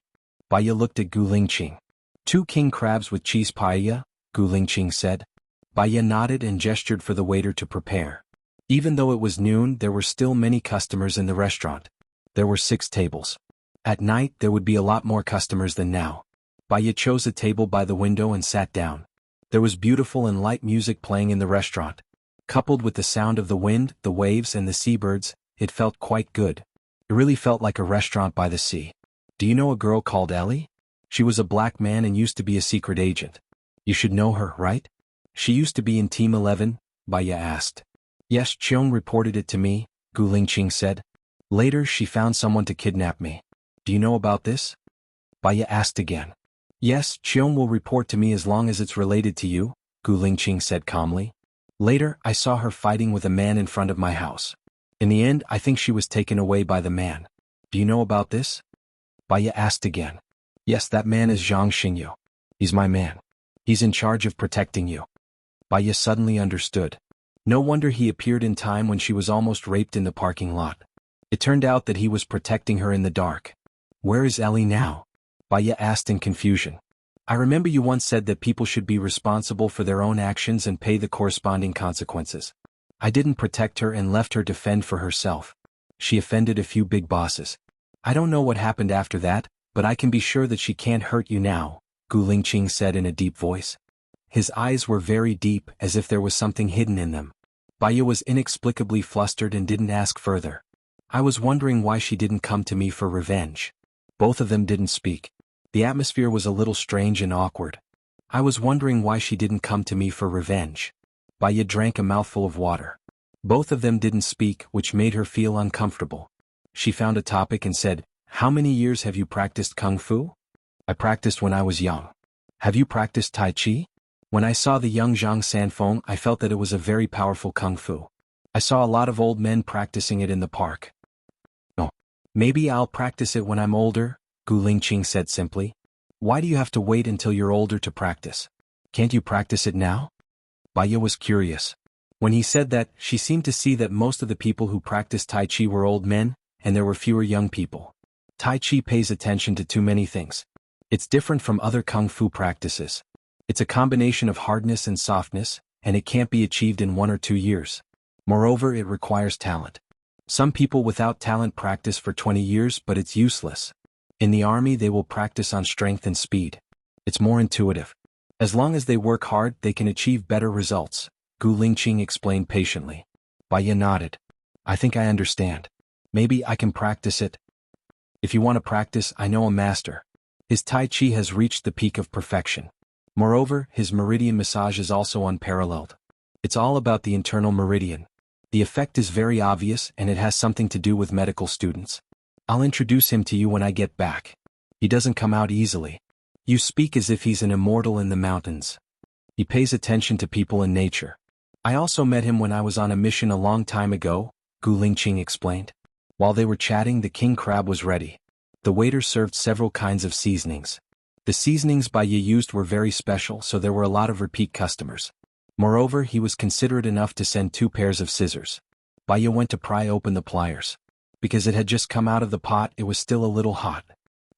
Baya looked at Gu Lingqing. 2 king crabs with cheese paella, Gu Lingqing said. Baya nodded and gestured for the waiter to prepare. Even though it was noon, there were still many customers in the restaurant. There were 6 tables. At night, there would be a lot more customers than now. Baya chose a table by the window and sat down. There was beautiful and light music playing in the restaurant. Coupled with the sound of the wind, the waves, and the seabirds, it felt quite good. It really felt like a restaurant by the sea. Do you know a girl called Ellie? She was a black man and used to be a secret agent. You should know her, right? She used to be in Team 11, Baya asked. Yes, Cheong reported it to me, Gu Lingqing said. Later, she found someone to kidnap me. Do you know about this? Baya asked again. Yes, Cheong will report to me as long as it's related to you, Gu Lingqing said calmly. Later, I saw her fighting with a man in front of my house. In the end, I think she was taken away by the man. Do you know about this? Baya asked again. Yes, that man is Zhang Xingyu. He's my man. He's in charge of protecting you. Baya suddenly understood. No wonder he appeared in time when she was almost raped in the parking lot. It turned out that he was protecting her in the dark. Where is Ellie now? Baya asked in confusion. I remember you once said that people should be responsible for their own actions and pay the corresponding consequences. I didn't protect her and left her to fend for herself. She offended a few big bosses. I don't know what happened after that, but I can be sure that she can't hurt you now, Gu Lingqing said in a deep voice. His eyes were very deep, as if there was something hidden in them. Baya was inexplicably flustered and didn't ask further. I was wondering why she didn't come to me for revenge. Both of them didn't speak. The atmosphere was a little strange and awkward. I was wondering why she didn't come to me for revenge. Baya drank a mouthful of water. Both of them didn't speak, which made her feel uncomfortable. She found a topic and said, How many years have you practiced Kung Fu? I practiced when I was young. Have you practiced Tai Chi? When I saw the young Zhang Sanfeng, I felt that it was a very powerful Kung Fu. I saw a lot of old men practicing it in the park. No. Maybe I'll practice it when I'm older, Gu Lingqing said simply. Why do you have to wait until you're older to practice? Can't you practice it now? Baya was curious. When he said that, she seemed to see that most of the people who practiced Tai Chi were old men, and there were fewer young people. Tai Chi pays attention to too many things. It's different from other Kung Fu practices. It's a combination of hardness and softness, and it can't be achieved in 1 or 2 years. Moreover, it requires talent. Some people without talent practice for 20 years, but it's useless. In the army, they will practice on strength and speed. It's more intuitive. As long as they work hard, they can achieve better results, Gu Lingqing explained patiently. Baiya nodded. I think I understand. Maybe I can practice it. If you want to practice, I know a master. His Tai Chi has reached the peak of perfection. Moreover, his meridian massage is also unparalleled. It's all about the internal meridian. The effect is very obvious, and it has something to do with medical students. I'll introduce him to you when I get back. He doesn't come out easily. You speak as if he's an immortal in the mountains. He pays attention to people and nature. I also met him when I was on a mission a long time ago, Gu Lingqing explained. While they were chatting, the king crab was ready. The waiter served several kinds of seasonings. The seasonings Baiya used were very special, so there were a lot of repeat customers. Moreover, he was considerate enough to send 2 pairs of scissors. Baiya went to pry open the pliers. Because it had just come out of the pot, it was still a little hot.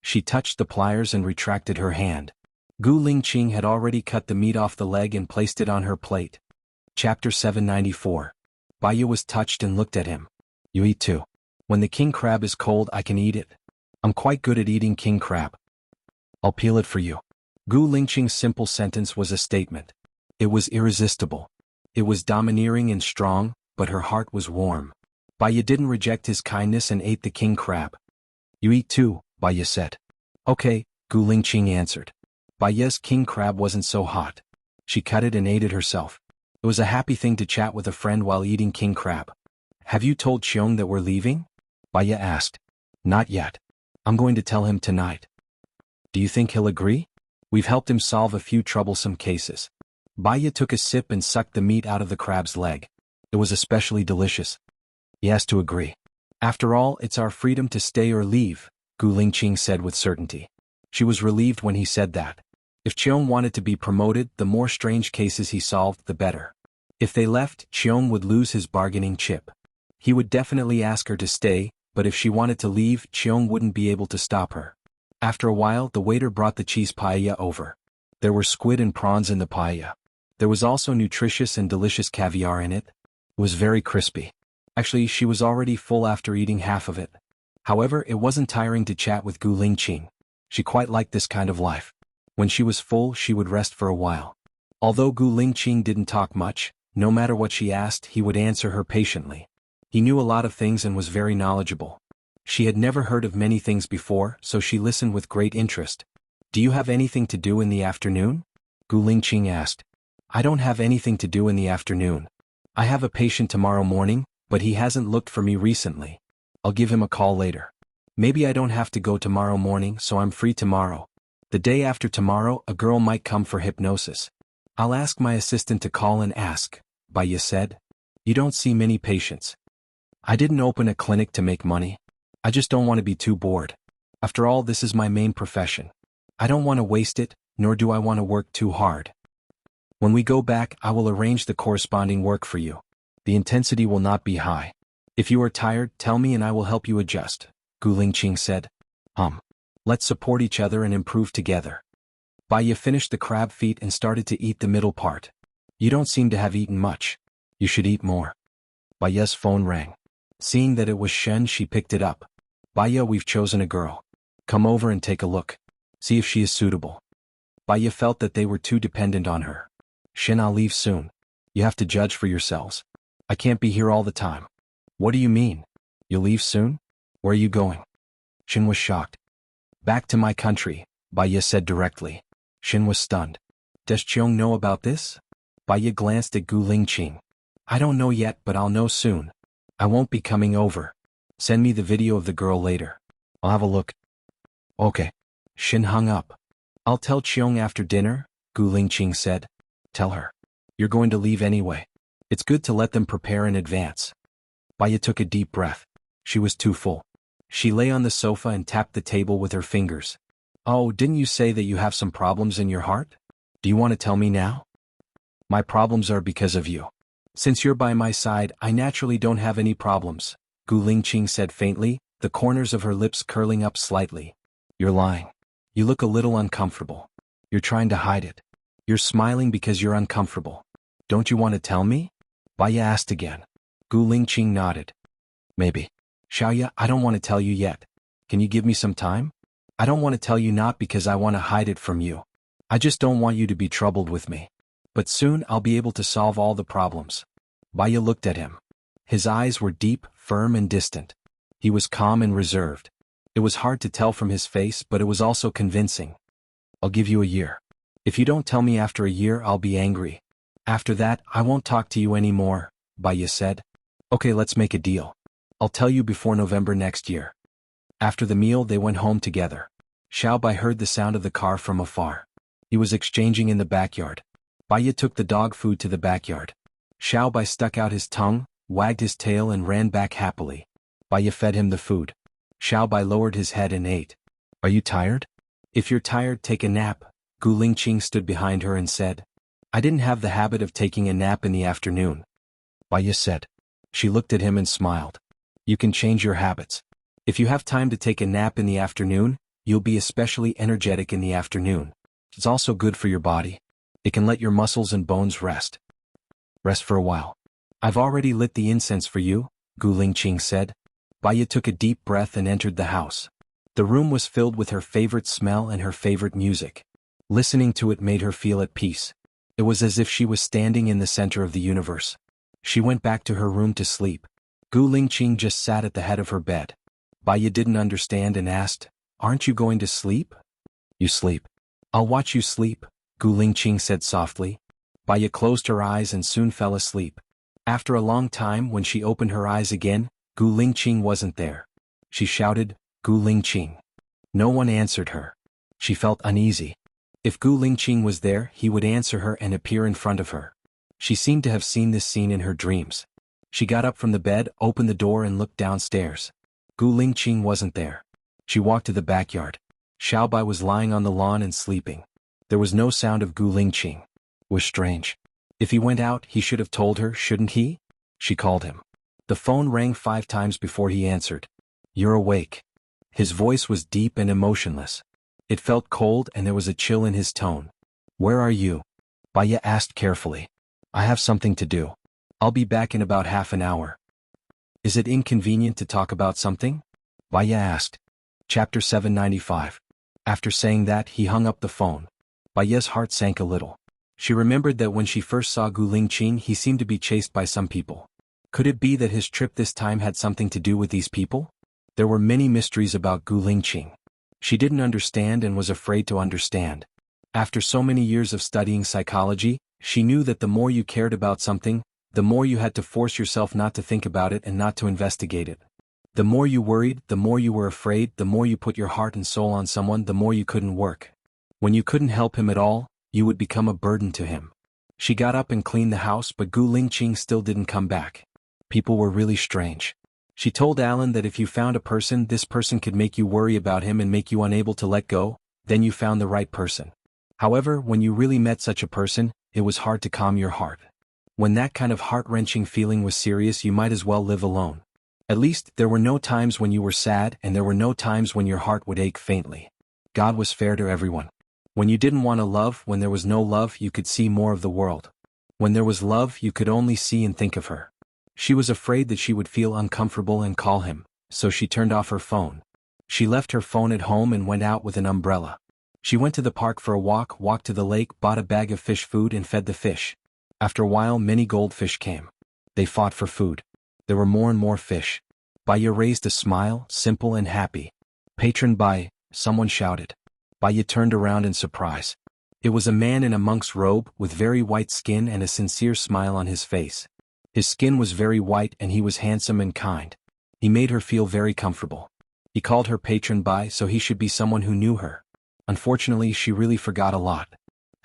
She touched the pliers and retracted her hand. Gu Lingqing had already cut the meat off the leg and placed it on her plate. Chapter 794. Baiya was touched and looked at him. You eat too. When the king crab is cold, I can eat it. I'm quite good at eating king crab. I'll peel it for you. Gu Lingqing's simple sentence was a statement. It was irresistible. It was domineering and strong, but her heart was warm. Baiya didn't reject his kindness and ate the king crab. You eat too, Baiya said. Okay, Gu Lingqing answered. Baiya's king crab wasn't so hot. She cut it and ate it herself. It was a happy thing to chat with a friend while eating king crab. Have you told Xiong that we're leaving? Baiya asked. Not yet. I'm going to tell him tonight. Do you think he'll agree? We've helped him solve a few troublesome cases. Baiya took a sip and sucked the meat out of the crab's leg. It was especially delicious. He has to agree. After all, it's our freedom to stay or leave, Gu Lingqing said with certainty. She was relieved when he said that. If Xiong wanted to be promoted, the more strange cases he solved, the better. If they left, Xiong would lose his bargaining chip. He would definitely ask her to stay, but if she wanted to leave, Xiong wouldn't be able to stop her. After a while, the waiter brought the cheese paella over. There were squid and prawns in the paella. There was also nutritious and delicious caviar in it. It was very crispy. Actually, she was already full after eating half of it. However, it wasn't tiring to chat with Gu Lingqing. She quite liked this kind of life. When she was full, she would rest for a while. Although Gu Lingqing didn't talk much, no matter what she asked, he would answer her patiently. He knew a lot of things and was very knowledgeable. She had never heard of many things before, so she listened with great interest. Do you have anything to do in the afternoon? Gu Lingqing asked. I don't have anything to do in the afternoon. I have a patient tomorrow morning, but he hasn't looked for me recently. I'll give him a call later. Maybe I don't have to go tomorrow morning, so I'm free tomorrow. The day after tomorrow, a girl might come for hypnosis. I'll ask my assistant to call and ask, Baiya said. You don't see many patients. I didn't open a clinic to make money. I just don't want to be too bored. After all, this is my main profession. I don't want to waste it, nor do I want to work too hard. When we go back, I will arrange the corresponding work for you. The intensity will not be high. If you are tired, tell me and I will help you adjust, Gu Lingqing said. Let's support each other and improve together. Baiya finished the crab feet and started to eat the middle part. You don't seem to have eaten much. You should eat more. Baiya's phone rang. Seeing that it was Shen, she picked it up. Baiya, we've chosen a girl. Come over and take a look. See if she is suitable. Baiya felt that they were too dependent on her. Shen, I'll leave soon. You have to judge for yourselves. I can't be here all the time. What do you mean? You'll leave soon? Where are you going? Shen was shocked. Back to my country, Baiya said directly. Shen was stunned. Does Xiong know about this? Baiya glanced at Gu Lingqing. I don't know yet, but I'll know soon. I won't be coming over. Send me the video of the girl later. I'll have a look. Okay. Shen hung up. I'll tell Xiong after dinner, Gu Lingqing said. Tell her. You're going to leave anyway. It's good to let them prepare in advance. Baiya took a deep breath. She was too full. She lay on the sofa and tapped the table with her fingers. Oh, didn't you say that you have some problems in your heart? Do you want to tell me now? My problems are because of you. Since you're by my side, I naturally don't have any problems, Gu Lingqing said faintly, the corners of her lips curling up slightly. You're lying. You look a little uncomfortable. You're trying to hide it. You're smiling because you're uncomfortable. Don't you want to tell me? Baya asked again. Gu Lingqing nodded. Maybe. Xiaoya, I don't want to tell you yet. Can you give me some time? I don't want to tell you not because I want to hide it from you. I just don't want you to be troubled with me. But soon I'll be able to solve all the problems. Baya looked at him. His eyes were deep, firm and distant. He was calm and reserved. It was hard to tell from his face, but it was also convincing. I'll give you a year. If you don't tell me after a year, I'll be angry. After that, I won't talk to you anymore, Baya said. Okay, let's make a deal. I'll tell you before November next year. After the meal, they went home together. Xiao Bai heard the sound of the car from afar. He was exchanging in the backyard. Baya took the dog food to the backyard. Xiao Bai stuck out his tongue, wagged his tail and ran back happily. Baya fed him the food. Xiao Bai lowered his head and ate. Are you tired? If you're tired, take a nap. Gu Lingqing stood behind her and said. I didn't have the habit of taking a nap in the afternoon. Baya said. She looked at him and smiled. You can change your habits. If you have time to take a nap in the afternoon, you'll be especially energetic in the afternoon. It's also good for your body. It can let your muscles and bones rest. Rest for a while. I've already lit the incense for you, Gu Lingqing said. Baya took a deep breath and entered the house. The room was filled with her favorite smell and her favorite music. Listening to it made her feel at peace. It was as if she was standing in the center of the universe. She went back to her room to sleep. Gu Lingqing just sat at the head of her bed. Baya didn't understand and asked, Aren't you going to sleep? You sleep. I'll watch you sleep, Gu Lingqing said softly. Baya closed her eyes and soon fell asleep. After a long time, when she opened her eyes again, Gu Lingqing wasn't there. She shouted, Gu Lingqing. No one answered her. She felt uneasy. If Gu Lingqing was there, he would answer her and appear in front of her. She seemed to have seen this scene in her dreams. She got up from the bed, opened the door and looked downstairs. Gu Lingqing wasn't there. She walked to the backyard. Xiao Bai was lying on the lawn and sleeping. There was no sound of Gu Lingqing. It was strange. If he went out, he should have told her, shouldn't he? She called him. The phone rang 5 times before he answered. You're awake. His voice was deep and emotionless. It felt cold and there was a chill in his tone. Where are you? Baya asked carefully. I have something to do. I'll be back in about half an hour. Is it inconvenient to talk about something? Baya asked. Chapter 795. After saying that, he hung up the phone. Baya's heart sank a little. She remembered that when she first saw Gu Lingqing, he seemed to be chased by some people. Could it be that his trip this time had something to do with these people? There were many mysteries about Gu Lingqing. She didn't understand and was afraid to understand. After so many years of studying psychology, she knew that the more you cared about something, the more you had to force yourself not to think about it and not to investigate it. The more you worried, the more you were afraid, the more you put your heart and soul on someone, the more you couldn't work. When you couldn't help him at all, you would become a burden to him. She got up and cleaned the house, but Gu Lingqing still didn't come back. People were really strange. She told Alan that if you found a person, this person could make you worry about him and make you unable to let go, then you found the right person. However, when you really met such a person, it was hard to calm your heart. When that kind of heart-wrenching feeling was serious, you might as well live alone. At least, there were no times when you were sad and there were no times when your heart would ache faintly. God was fair to everyone. When you didn't want to love, when there was no love, you could see more of the world. When there was love, you could only see and think of her. She was afraid that she would feel uncomfortable and call him, so she turned off her phone. She left her phone at home and went out with an umbrella. She went to the park for a walk, walked to the lake, bought a bag of fish food and fed the fish. After a while, many goldfish came. They fought for food. There were more and more fish. Baya raised a smile, simple and happy. Patron Bai, someone shouted. Baya turned around in surprise. It was a man in a monk's robe, with very white skin and a sincere smile on his face. His skin was very white and he was handsome and kind. He made her feel very comfortable. He called her Patron Bai, so he should be someone who knew her. Unfortunately, she really forgot a lot.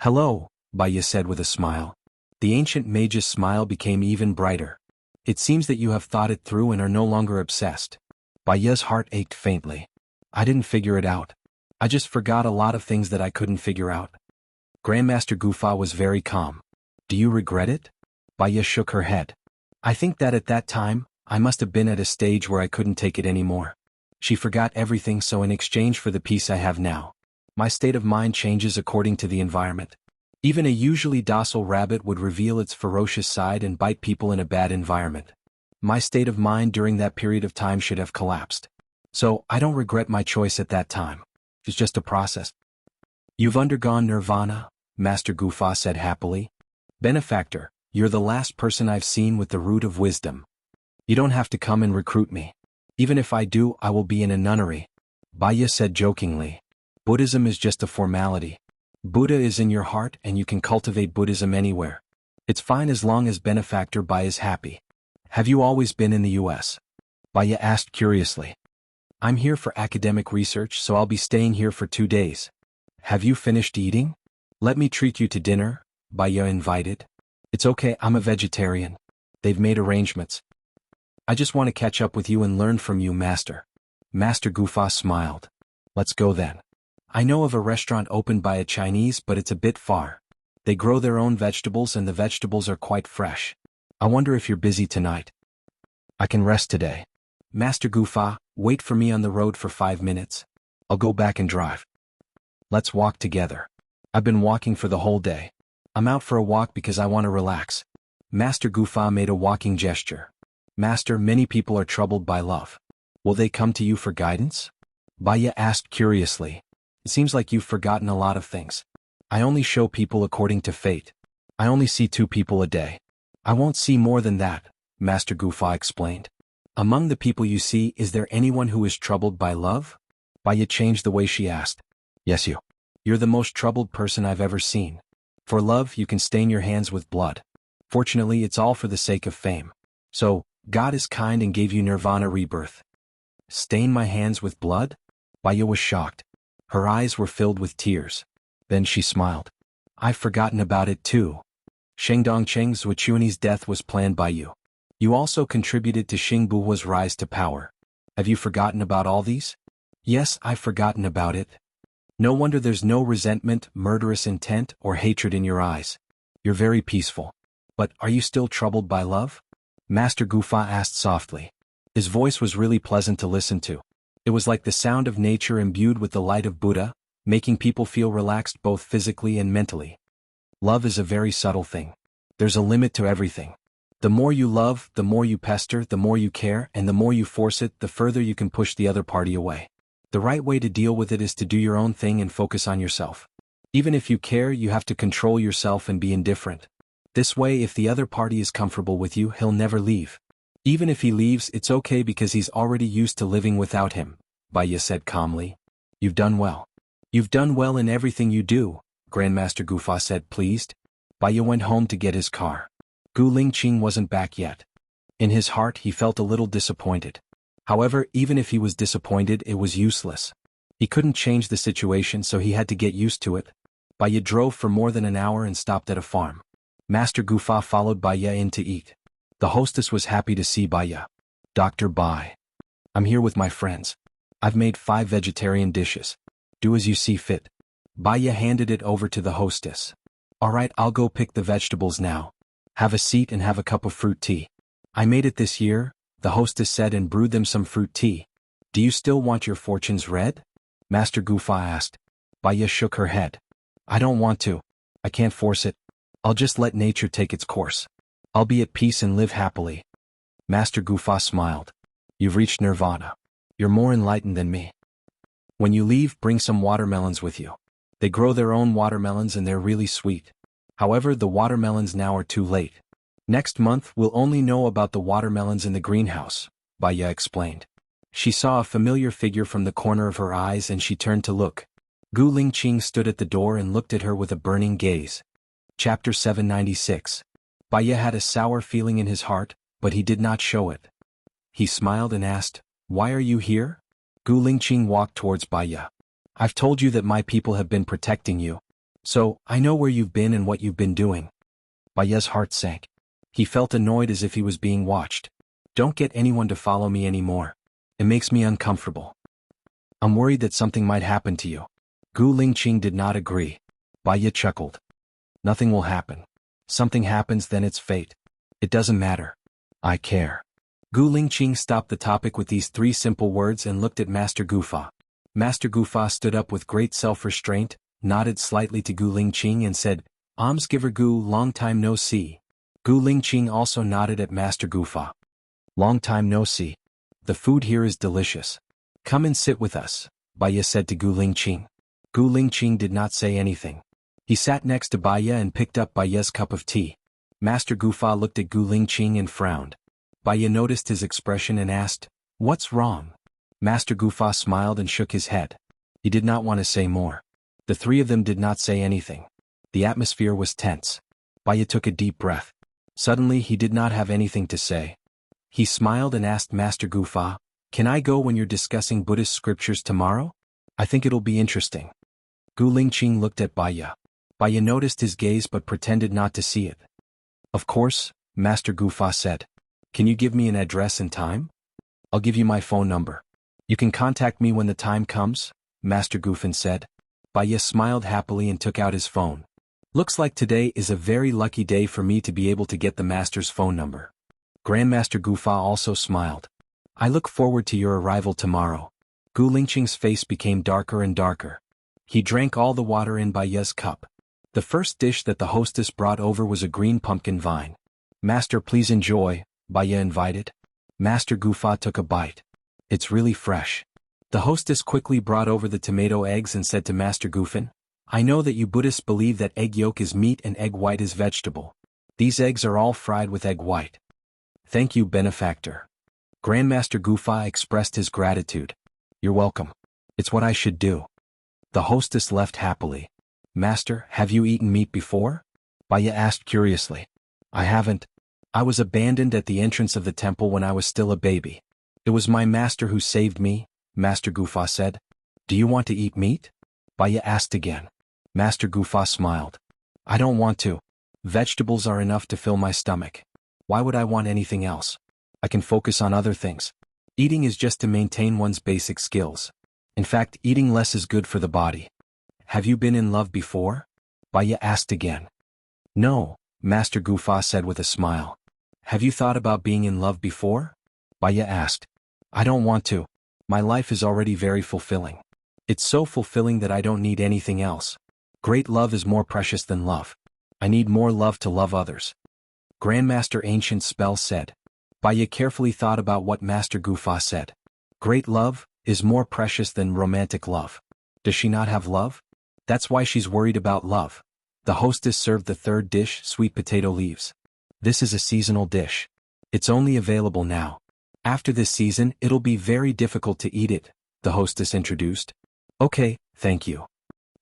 Hello, Baya said with a smile. The ancient mage's smile became even brighter. It seems that you have thought it through and are no longer obsessed. Baya's heart ached faintly. I didn't figure it out. I just forgot a lot of things that I couldn't figure out. Grandmaster Gufa was very calm. Do you regret it? Baya shook her head. I think that at that time, I must have been at a stage where I couldn't take it anymore. She forgot everything, so in exchange for the peace I have now, my state of mind changes according to the environment. Even a usually docile rabbit would reveal its ferocious side and bite people in a bad environment. My state of mind during that period of time should have collapsed. So, I don't regret my choice at that time. It's just a process. You've undergone nirvana, Master Gufa said happily. Benefactor, you're the last person I've seen with the root of wisdom. You don't have to come and recruit me. Even if I do, I will be in a nunnery. Baya said jokingly. Buddhism is just a formality. Buddha is in your heart and you can cultivate Buddhism anywhere. It's fine as long as Benefactor Baya is happy. Have you always been in the US? Baya asked curiously. I'm here for academic research, so I'll be staying here for 2 days. Have you finished eating? Let me treat you to dinner, Baya invited. It's okay, I'm a vegetarian. They've made arrangements. I just want to catch up with you and learn from you, Master. Master Gufa smiled. Let's go then. I know of a restaurant opened by a Chinese, but it's a bit far. They grow their own vegetables and the vegetables are quite fresh. I wonder if you're busy tonight. I can rest today. Master Gufa, wait for me on the road for 5 minutes. I'll go back and drive. Let's walk together. I've been walking for the whole day. I'm out for a walk because I want to relax. Master Gufa made a walking gesture. Master, many people are troubled by love. Will they come to you for guidance? Baya asked curiously. It seems like you've forgotten a lot of things. I only show people according to fate. I only see 2 people a day. I won't see more than that, Master Gufa explained. Among the people you see, is there anyone who is troubled by love? Baya changed the way she asked. Yes, you. You're the most troubled person I've ever seen. For love, you can stain your hands with blood. Fortunately, it's all for the sake of fame. So, God is kind and gave you nirvana rebirth. Stain my hands with blood? Baya was shocked. Her eyes were filled with tears. Then she smiled. I've forgotten about it too. Shengdongcheng Zuochuan's death was planned by you. You also contributed to Xingbuhua's rise to power. Have you forgotten about all these? Yes, I've forgotten about it. No wonder there's no resentment, murderous intent, or hatred in your eyes. You're very peaceful. But are you still troubled by love? Master Gufa asked softly. His voice was really pleasant to listen to. It was like the sound of nature imbued with the light of Buddha, making people feel relaxed both physically and mentally. Love is a very subtle thing. There's a limit to everything. The more you love, the more you pester, the more you care, and the more you force it, the further you can push the other party away. The right way to deal with it is to do your own thing and focus on yourself. Even if you care, you have to control yourself and be indifferent. This way, if the other party is comfortable with you, he'll never leave. Even if he leaves, it's okay because he's already used to living without him, Baya said calmly. You've done well. You've done well in everything you do, Grandmaster Gufa said pleased. Baya went home to get his car. Gu Lingqing wasn't back yet. In his heart, he felt a little disappointed. However, even if he was disappointed, it was useless. He couldn't change the situation, so he had to get used to it. Baya drove for more than an hour and stopped at a farm. Master Gufa followed Baya in to eat. The hostess was happy to see Baya. Dr. Bai. I'm here with my friends. I've made 5 vegetarian dishes. Do as you see fit. Baya handed it over to the hostess. Alright, I'll go pick the vegetables now. Have a seat and have a cup of fruit tea. I made it this year, the hostess said, and brewed them some fruit tea. Do you still want your fortunes read? Master Gufa asked. Baya shook her head. I don't want to. I can't force it. I'll just let nature take its course. I'll be at peace and live happily. Master Gufa smiled. You've reached nirvana. You're more enlightened than me. When you leave, bring some watermelons with you. They grow their own watermelons and they're really sweet. However, the watermelons now are too late. Next month, we'll only know about the watermelons in the greenhouse, Baya explained. She saw a familiar figure from the corner of her eyes and she turned to look. Gu Lingqing stood at the door and looked at her with a burning gaze. Chapter 796. Baya had a sour feeling in his heart, but he did not show it. He smiled and asked, Why are you here? Gu Lingqing walked towards Baya. I've told you that my people have been protecting you. So, I know where you've been and what you've been doing. Baya's heart sank. He felt annoyed as if he was being watched. Don't get anyone to follow me anymore. It makes me uncomfortable. I'm worried that something might happen to you. Gu Lingqing did not agree. Baya chuckled. Nothing will happen. Something happens, then it's fate. It doesn't matter. I care. Gu Lingqing stopped the topic with these 3 simple words and looked at Master Gufa. Master Gufa stood up with great self-restraint, nodded slightly to Gu Lingqing and said, Almsgiver Gu, long time no see. Gu Lingqing also nodded at Master Gufa. Long time no see. The food here is delicious. Come and sit with us, Baya said to Gu Lingqing. Gu Lingqing did not say anything. He sat next to Baya and picked up Baya's cup of tea. Master Gufa looked at Gu Lingqing and frowned. Baya noticed his expression and asked, "What's wrong?" Master Gufa smiled and shook his head. He did not want to say more. The three of them did not say anything. The atmosphere was tense. Baya took a deep breath. Suddenly he did not have anything to say. He smiled and asked Master Gufa, "Can I go when you're discussing Buddhist scriptures tomorrow? I think it'll be interesting." Gu Lingqing looked at Baya. Baya noticed his gaze but pretended not to see it. "Of course," Master Gufa said. "Can you give me an address and time? I'll give you my phone number. You can contact me when the time comes," Master Gufan said. Baya smiled happily and took out his phone. "Looks like today is a very lucky day for me to be able to get the Master's phone number." Grandmaster Gufa also smiled. "I look forward to your arrival tomorrow." Gu Lingqing's face became darker and darker. He drank all the water in Baya's cup. The first dish that the hostess brought over was a green pumpkin vine. "Master, please enjoy," Baya invited. Master Gufa took a bite. "It's really fresh." The hostess quickly brought over the tomato eggs and said to Master Gufan, "I know that you Buddhists believe that egg yolk is meat and egg white is vegetable. These eggs are all fried with egg white." "Thank you, benefactor." Grandmaster Gufa expressed his gratitude. "You're welcome. It's what I should do." The hostess left happily. "Master, have you eaten meat before?" Baya asked curiously. "I haven't. I was abandoned at the entrance of the temple when I was still a baby. It was my master who saved me," Master Gufa said. "Do you want to eat meat?" Baya asked again. Master Gufa smiled. "I don't want to. Vegetables are enough to fill my stomach. Why would I want anything else? I can focus on other things. Eating is just to maintain one's basic skills. In fact, eating less is good for the body." "Have you been in love before?" Baya asked again. "No," Master Gufa said with a smile. "Have you thought about being in love before?" Baya asked. "I don't want to. My life is already very fulfilling. It's so fulfilling that I don't need anything else. Great love is more precious than love. I need more love to love others." Grandmaster Ancient Spell said. Baya carefully thought about what Master Gufa said. Great love is more precious than romantic love. Does she not have love? That's why she's worried about love. The hostess served the third dish, sweet potato leaves. "This is a seasonal dish. It's only available now. After this season, it'll be very difficult to eat it," the hostess introduced. "Okay, thank you."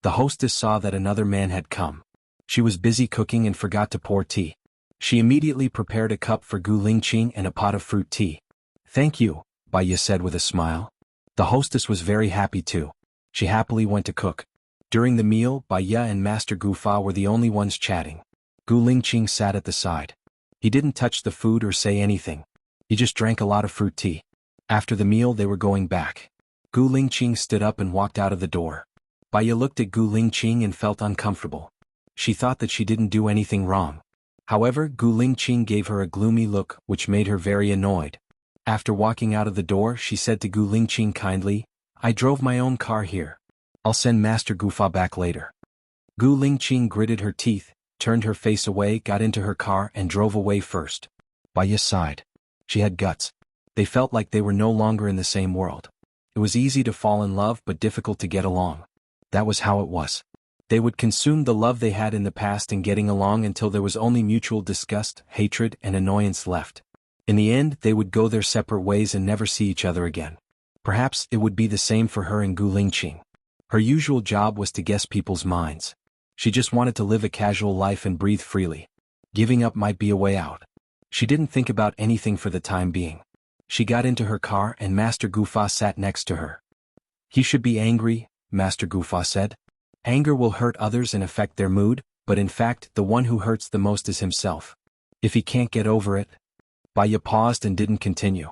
The hostess saw that another man had come. She was busy cooking and forgot to pour tea. She immediately prepared a cup for Gu Lingqing and a pot of fruit tea. "Thank you," Baya said with a smile. The hostess was very happy too. She happily went to cook. During the meal, Baya and Master Gufa were the only ones chatting. Gu Lingqing sat at the side. He didn't touch the food or say anything. He just drank a lot of fruit tea. After the meal they were going back. Gu Lingqing stood up and walked out of the door. Baya looked at Gu Lingqing and felt uncomfortable. She thought that she didn't do anything wrong. However, Gu Lingqing gave her a gloomy look which made her very annoyed. After walking out of the door, she said to Gu Lingqing kindly, "I drove my own car here. I'll send Master Gufa back later." Gu Lingqing gritted her teeth, turned her face away, got into her car and drove away first. Baya sighed. She had guts. They felt like they were no longer in the same world. It was easy to fall in love but difficult to get along. That was how it was. They would consume the love they had in the past in getting along until there was only mutual disgust, hatred, and annoyance left. In the end, they would go their separate ways and never see each other again. Perhaps it would be the same for her and Gu Lingqing. Her usual job was to guess people's minds. She just wanted to live a casual life and breathe freely. Giving up might be a way out. She didn't think about anything for the time being. She got into her car and Master Gufa sat next to her. "He should be angry," Master Gufa said. "Anger will hurt others and affect their mood, but in fact the one who hurts the most is himself. If he can't get over it." Baya paused and didn't continue.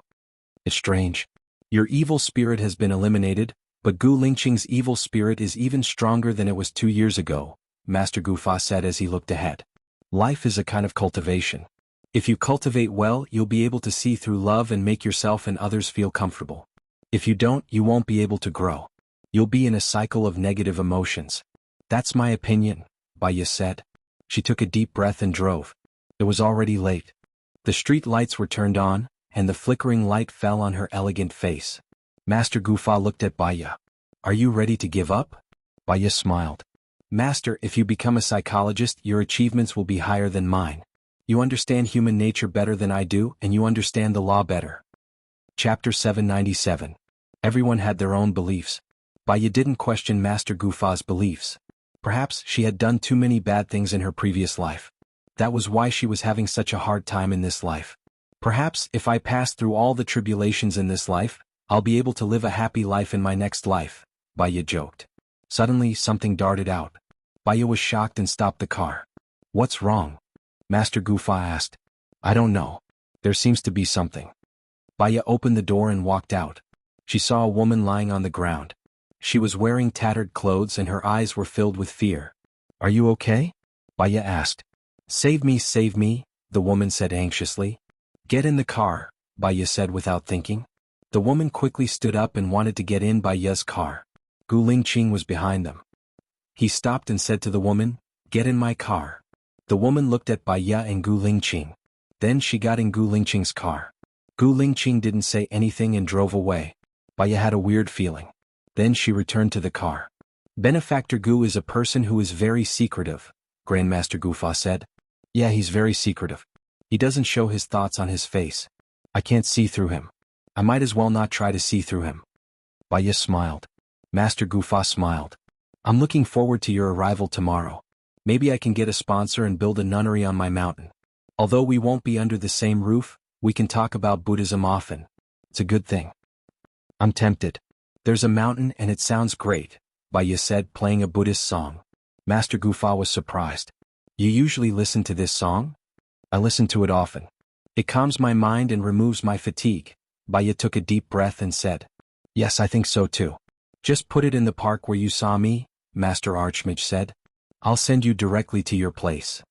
"It's strange. Your evil spirit has been eliminated, but Gu Lingqing's evil spirit is even stronger than it was 2 years ago," Master Gufa said as he looked ahead. "Life is a kind of cultivation. If you cultivate well, you'll be able to see through love and make yourself and others feel comfortable. If you don't, you won't be able to grow. You'll be in a cycle of negative emotions. That's my opinion," Baya said. She took a deep breath and drove. It was already late. The street lights were turned on, and the flickering light fell on her elegant face. Master Gufa looked at Baya. Are you ready to give up? Baya smiled. Master, if you become a psychologist, your achievements will be higher than mine. You understand human nature better than I do, and you understand the law better. Chapter 797. Everyone had their own beliefs. Baya didn't question Master Gufa's beliefs. Perhaps she had done too many bad things in her previous life. That was why she was having such a hard time in this life. Perhaps if I pass through all the tribulations in this life, I'll be able to live a happy life in my next life, Baya joked. Suddenly something darted out. Baya was shocked and stopped the car. What's wrong? Master Gufa asked. I don't know. There seems to be something. Baya opened the door and walked out. She saw a woman lying on the ground. She was wearing tattered clothes and her eyes were filled with fear. Are you okay? Baya asked. Save me, the woman said anxiously. Get in the car, Baya said without thinking. The woman quickly stood up and wanted to get in Baya's car. Gu Lingqing was behind them. He stopped and said to the woman, Get in my car. The woman looked at Baya and Gu Lingqing. Then she got in Gu Lingqing's car. Gu Lingqing didn't say anything and drove away. Baya had a weird feeling. Then she returned to the car. Benefactor Gu is a person who is very secretive, Grandmaster Gufa said. Yeah, he's very secretive. He doesn't show his thoughts on his face. I can't see through him. I might as well not try to see through him. Baya smiled. Master Gufa smiled. I'm looking forward to your arrival tomorrow. Maybe I can get a sponsor and build a nunnery on my mountain. Although we won't be under the same roof, we can talk about Buddhism often. It's a good thing. I'm tempted. There's a mountain and it sounds great, Baya said, playing a Buddhist song. Master Gufa was surprised. You usually listen to this song? I listen to it often. It calms my mind and removes my fatigue. Baya took a deep breath and said. Yes, I think so too. Just put it in the park where you saw me, Master Archmage said. I'll send you directly to your place.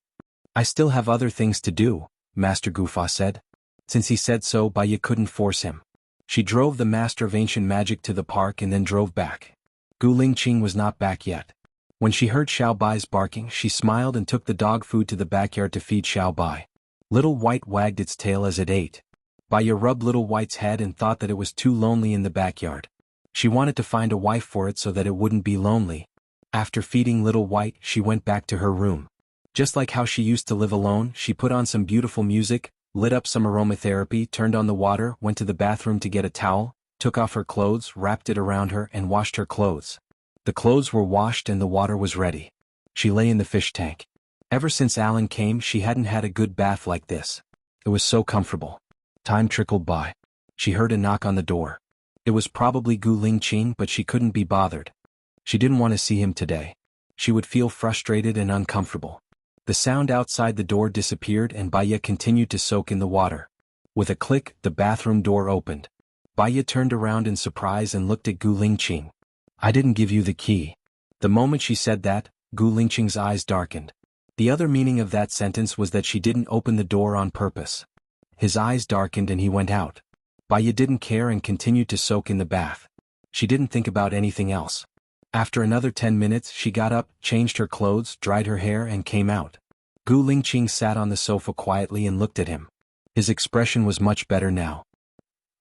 I still have other things to do, Master Gufa said. Since he said so, Baya couldn't force him. She drove the Master of Ancient Magic to the park and then drove back. Gu Lingqing was not back yet. When she heard Xiao Bai's barking, she smiled and took the dog food to the backyard to feed Xiao Bai. Little White wagged its tail as it ate. Baya rubbed Little White's head and thought that it was too lonely in the backyard. She wanted to find a wife for it so that it wouldn't be lonely. After feeding Little White, she went back to her room. Just like how she used to live alone, she put on some beautiful music, lit up some aromatherapy, turned on the water, went to the bathroom to get a towel, took off her clothes, wrapped it around her, and washed her clothes. The clothes were washed and the water was ready. She lay in the fish tank. Ever since Alan came, she hadn't had a good bath like this. It was so comfortable. Time trickled by. She heard a knock on the door. It was probably Gu Lingqing, but she couldn't be bothered. She didn't want to see him today. She would feel frustrated and uncomfortable. The sound outside the door disappeared and Baya continued to soak in the water. With a click, the bathroom door opened. Baya turned around in surprise and looked at Gu Lingqing. I didn't give you the key. The moment she said that, Gu Lingqing's eyes darkened. The other meaning of that sentence was that she didn't open the door on purpose. His eyes darkened and he went out. Baya didn't care and continued to soak in the bath. She didn't think about anything else. After another 10 minutes, she got up, changed her clothes, dried her hair, and came out. Gu Lingqing sat on the sofa quietly and looked at him. His expression was much better now.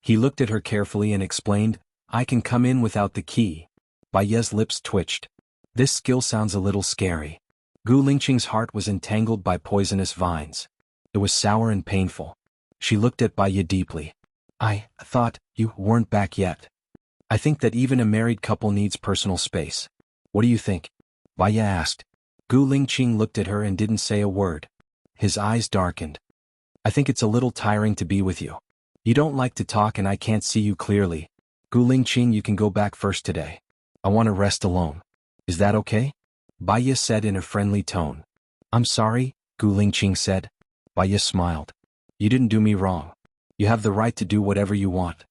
He looked at her carefully and explained, I can come in without the key. Baya's lips twitched. This skill sounds a little scary. Gu Lingqing's heart was entangled by poisonous vines. It was sour and painful. She looked at Baya deeply. I thought you weren't back yet. I think that even a married couple needs personal space. What do you think? Baya asked. Gu Lingqing looked at her and didn't say a word. His eyes darkened. I think it's a little tiring to be with you. You don't like to talk and I can't see you clearly. Gu Lingqing, you can go back first today. I want to rest alone. Is that okay? Baya said in a friendly tone. I'm sorry, Gu Lingqing said. Baya smiled. You didn't do me wrong. You have the right to do whatever you want.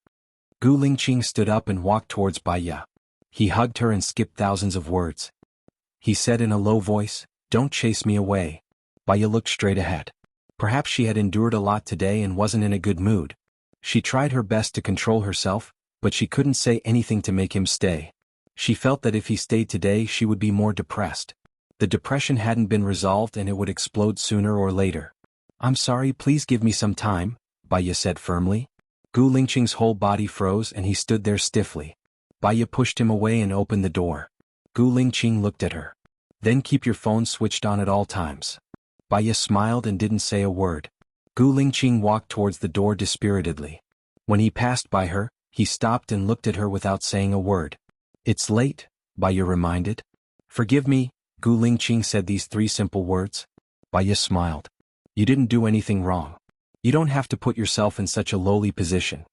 Gu Lingqing stood up and walked towards Baya. He hugged her and skipped thousands of words. He said in a low voice, Don't chase me away. Baya looked straight ahead. Perhaps she had endured a lot today and wasn't in a good mood. She tried her best to control herself, but she couldn't say anything to make him stay. She felt that if he stayed today she would be more depressed. The depression hadn't been resolved and it would explode sooner or later. I'm sorry, please give me some time, Baya said firmly. Gu Lingqing's whole body froze and he stood there stiffly. Baya pushed him away and opened the door. Gu Lingqing looked at her. Then keep your phone switched on at all times. Baya smiled and didn't say a word. Gu Lingqing walked towards the door dispiritedly. When he passed by her, he stopped and looked at her without saying a word. It's late, Baya reminded. Forgive me, Gu Lingqing said these 3 simple words. Baya smiled. You didn't do anything wrong. You don't have to put yourself in such a lowly position.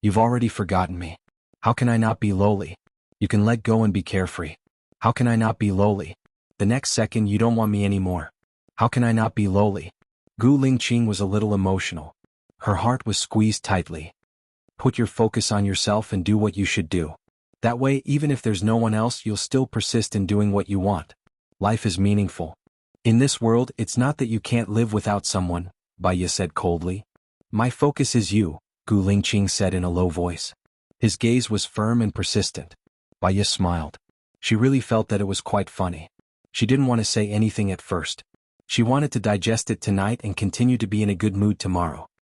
You've already forgotten me. How can I not be lowly? You can let go and be carefree. How can I not be lowly? The next second you don't want me anymore. How can I not be lowly? Gu Lingqing was a little emotional. Her heart was squeezed tightly. Put your focus on yourself and do what you should do. That way, even if there's no one else, you'll still persist in doing what you want. Life is meaningful. In this world, it's not that you can't live without someone, Baya said coldly. My focus is you, Gu Lingqing said in a low voice. His gaze was firm and persistent. Baya smiled. She really felt that it was quite funny. She didn't want to say anything at first. She wanted to digest it tonight and continue to be in a good mood tomorrow.